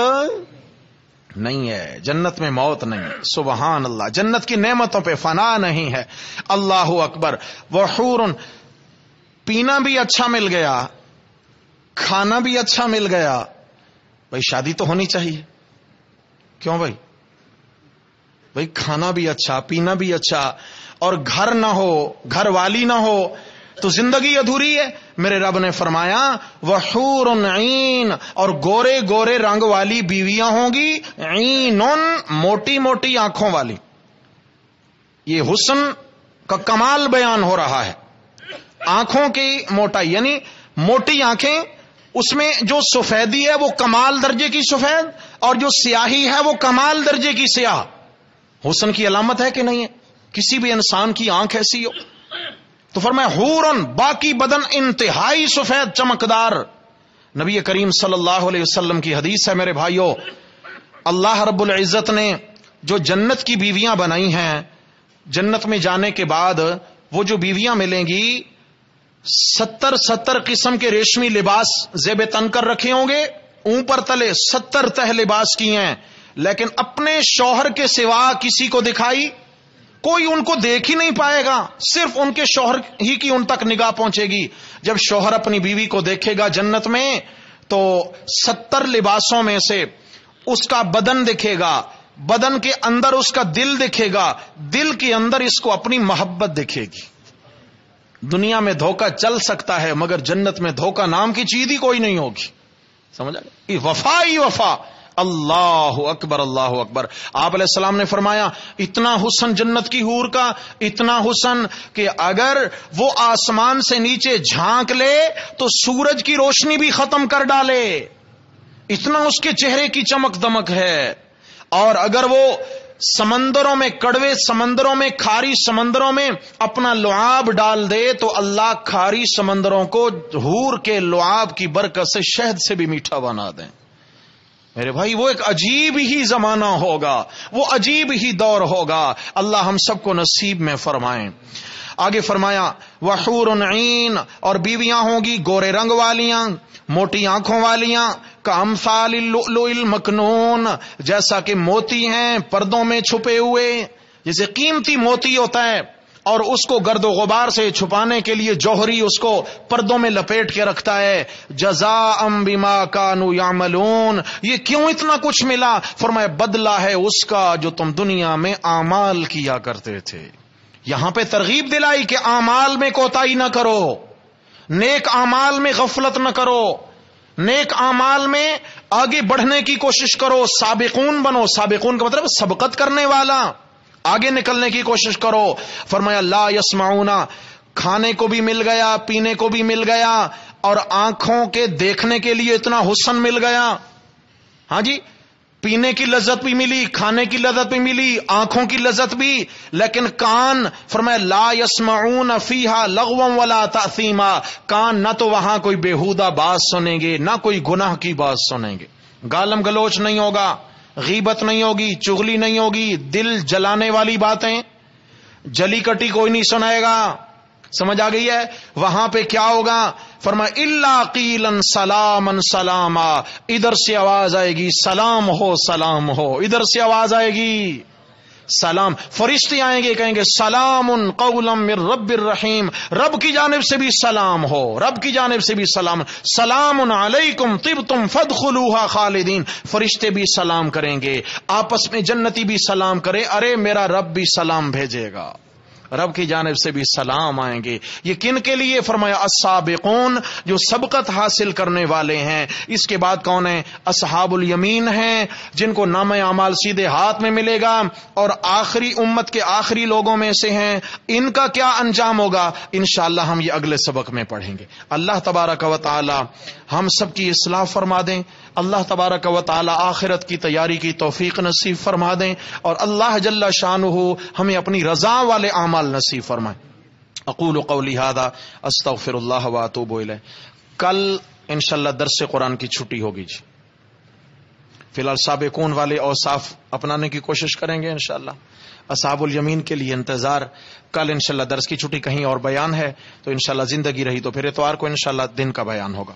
نہیں ہے، جنت میں موت نہیں ہے. سبحان اللہ. جنت کی نعمتوں پہ فنا نہیں ہے. اللہ اکبر. وحور، پینا بھی اچھا مل گیا، کھانا بھی اچھا مل گیا. بھائی شادی تو ہونی چاہیے. کیوں بھائی کھانا بھی اچھا، پینا بھی اچھا اور گھر نہ ہو، گھر والی نہ ہو تو زندگی ادھوری ہے. میرے رب نے فرمایا وحور عین، اور گورے گورے رنگ والی بیویاں ہوں گی. عین، موٹی موٹی آنکھوں والی. یہ حسن کا کمال بیان ہو رہا ہے. آنکھوں کی موٹائی یعنی موٹی آنکھیں، اس میں جو سفیدی ہے وہ کمال درجے کی سفید اور جو سیاہی ہے وہ کمال درجے کی سیاہ. حسن کی علامت ہے کہ نہیں ہے؟ کسی بھی انسان کی آنکھ ایسی ہو تو فرمایا حورن، باقی بدن انتہائی سفید چمکدار. نبی کریم صلی اللہ علیہ وسلم کی حدیث ہے میرے بھائیوں. اللہ رب العزت نے جو جنت کی بیویاں بنائی ہیں، جنت میں جانے کے بعد وہ جو بیویاں ملیں گی 70 قسم کے ریشمی لباس زیب تن کر رکھے ہوں گے، اوپر تلے 70 تہ لباس کی ہیں، لیکن اپنے شوہر کے سوا کسی کو دکھائی کوئی ان کو دیکھ ہی نہیں پائے گا. صرف ان کے شوہر ہی کی ان تک نگاہ پہنچے گی. جب شوہر اپنی بیوی کو دیکھے گا جنت میں تو 70 لباسوں میں سے اس کا بدن دکھے گا، بدن کے اندر اس کا دل دکھے گا، دل کے اندر اس کو اپنی محبت دکھے گی. دنیا میں دھوکہ چل سکتا ہے مگر جنت میں دھوکہ نام کی چیز ہی کوئی نہیں ہوگی. سمجھا؟ وفا ہی وفا. اللہ اکبر اللہ اکبر. آپ علیہ السلام نے فرمایا اتنا حسن جنت کی حور کا، اتنا حسن کہ اگر وہ آسمان سے نیچے جھانک لے تو سورج کی روشنی بھی ختم کر ڈالے، اتنا اس کے چہرے کی چمک دمک ہے. اور اگر وہ سمندروں میں، کڑوے سمندروں میں، کھاری سمندروں میں اپنا لعاب ڈال دے تو اللہ کھاری سمندروں کو حور کے لعاب کی برکت سے شہد سے بھی میٹھا بنا دیں. میرے بھائی وہ ایک عجیب ہی زمانہ ہوگا، وہ عجیب ہی دور ہوگا. اللہ ہم سب کو نصیب میں فرمائیں. آگے فرمایا وحور عین، اور بیویاں ہوں گی گورے رنگ والیاں، موٹی آنکھوں والیاں، کامثال اللؤلؤ المکنون، جیسا کہ موتی ہیں پردوں میں چھپے ہوئے. جیسے قیمتی موتی ہوتا ہے اور اس کو گرد و غبار سے چھپانے کے لیے جوہری اس کو پردوں میں لپیٹ کے رکھتا ہے. جزاء بما كانوا يعملون، یہ کیوں اتنا کچھ ملا؟ فرمایا بدلہ ہے اس کا جو تم دنیا میں اعمال کیا کرتے تھے. یہاں پہ ترغیب دلائی کہ اعمال میں کوتاہی نہ کرو، نیک اعمال میں غفلت نہ کرو، نیک اعمال میں آگے بڑھنے کی کوشش کرو، سابقون بنو. سابقون کا مطلب سبقت کرنے والا، آگے نکلنے کی کوشش کرو. فرمایا لا یسمعون، کھانے کو بھی مل گیا، پینے کو بھی مل گیا، اور آنکھوں کے دیکھنے کے لیے اتنا حسن مل گیا. ہاں جی، پینے کی لذت بھی ملی، کھانے کی لذت بھی ملی، آنکھوں کی لذت بھی. لیکن کان، فرمایا لا یسمعون فیہا لغوا ولا تأثیما، کان نہ تو وہاں کوئی بیہودہ بات سنیں گے، نہ کوئی گناہ کی بات سنیں گے. گالم گلوچ نہیں ہوگا، غیبت نہیں ہوگی، چغلی نہیں ہوگی، دل جلانے والی باتیں، جلی کٹی کوئی نہیں سنائے گا. سمجھ آ گئی ہے؟ وہاں پہ کیا ہوگا؟ فرمایا الا قیلا سلاما سلاما، ادھر سے آواز آئے گی سلام ہو سلام ہو، ادھر سے آواز آئے گی سلام. فرشتے آئیں گے، کہیں گے سلام قولا من رب الرحیم، رب کی جانب سے بھی سلام ہو، رب کی جانب سے بھی سلام. سلام علیکم طبتم فادخلوها خالدین، فرشتے بھی سلام کریں گے، آپس میں جنتی بھی سلام کرے، ارے میرا رب بھی سلام بھیجے گا، رب کی جانب سے بھی سلام آئیں گے. یہ کن کے لیے؟ فرمایا السابقون، جو سبقت حاصل کرنے والے ہیں. اس کے بعد کون ہیں؟ اصحاب الیمین ہیں، جن کو نام اعمال سیدھے ہاتھ میں ملے گا اور آخری امت کے آخری لوگوں میں سے ہیں. ان کا کیا انجام ہوگا؟ انشاءاللہ ہم یہ اگلے سبق میں پڑھیں گے. اللہ تبارک و تعالی ہم سب کی اصلاح فرما دیں. اللہ تبارک و تعالی آخرت کی تیاری کی توفیق نصیب فرما دیں، اور اللہ جل شانہ ہمیں اپنی رضا والے اعمال نصیب فرمائیں. اقول قولی ھذا استغفر اللہ واتوب الیہ. کل انشاءاللہ درس قرآن کی چھٹی ہوگی جی. فی الحال سابقون والے اوصاف اپنانے کی کوشش کریں گے انشاءاللہ. اصحاب الیمین کے لیے انتظار. کل انشاءاللہ درس کی چھٹی، کہیں اور بیان ہے تو انشاءاللہ زندگی رہی تو پھر اتوار کو انشاءاللہ دن کا بیان ہوگا.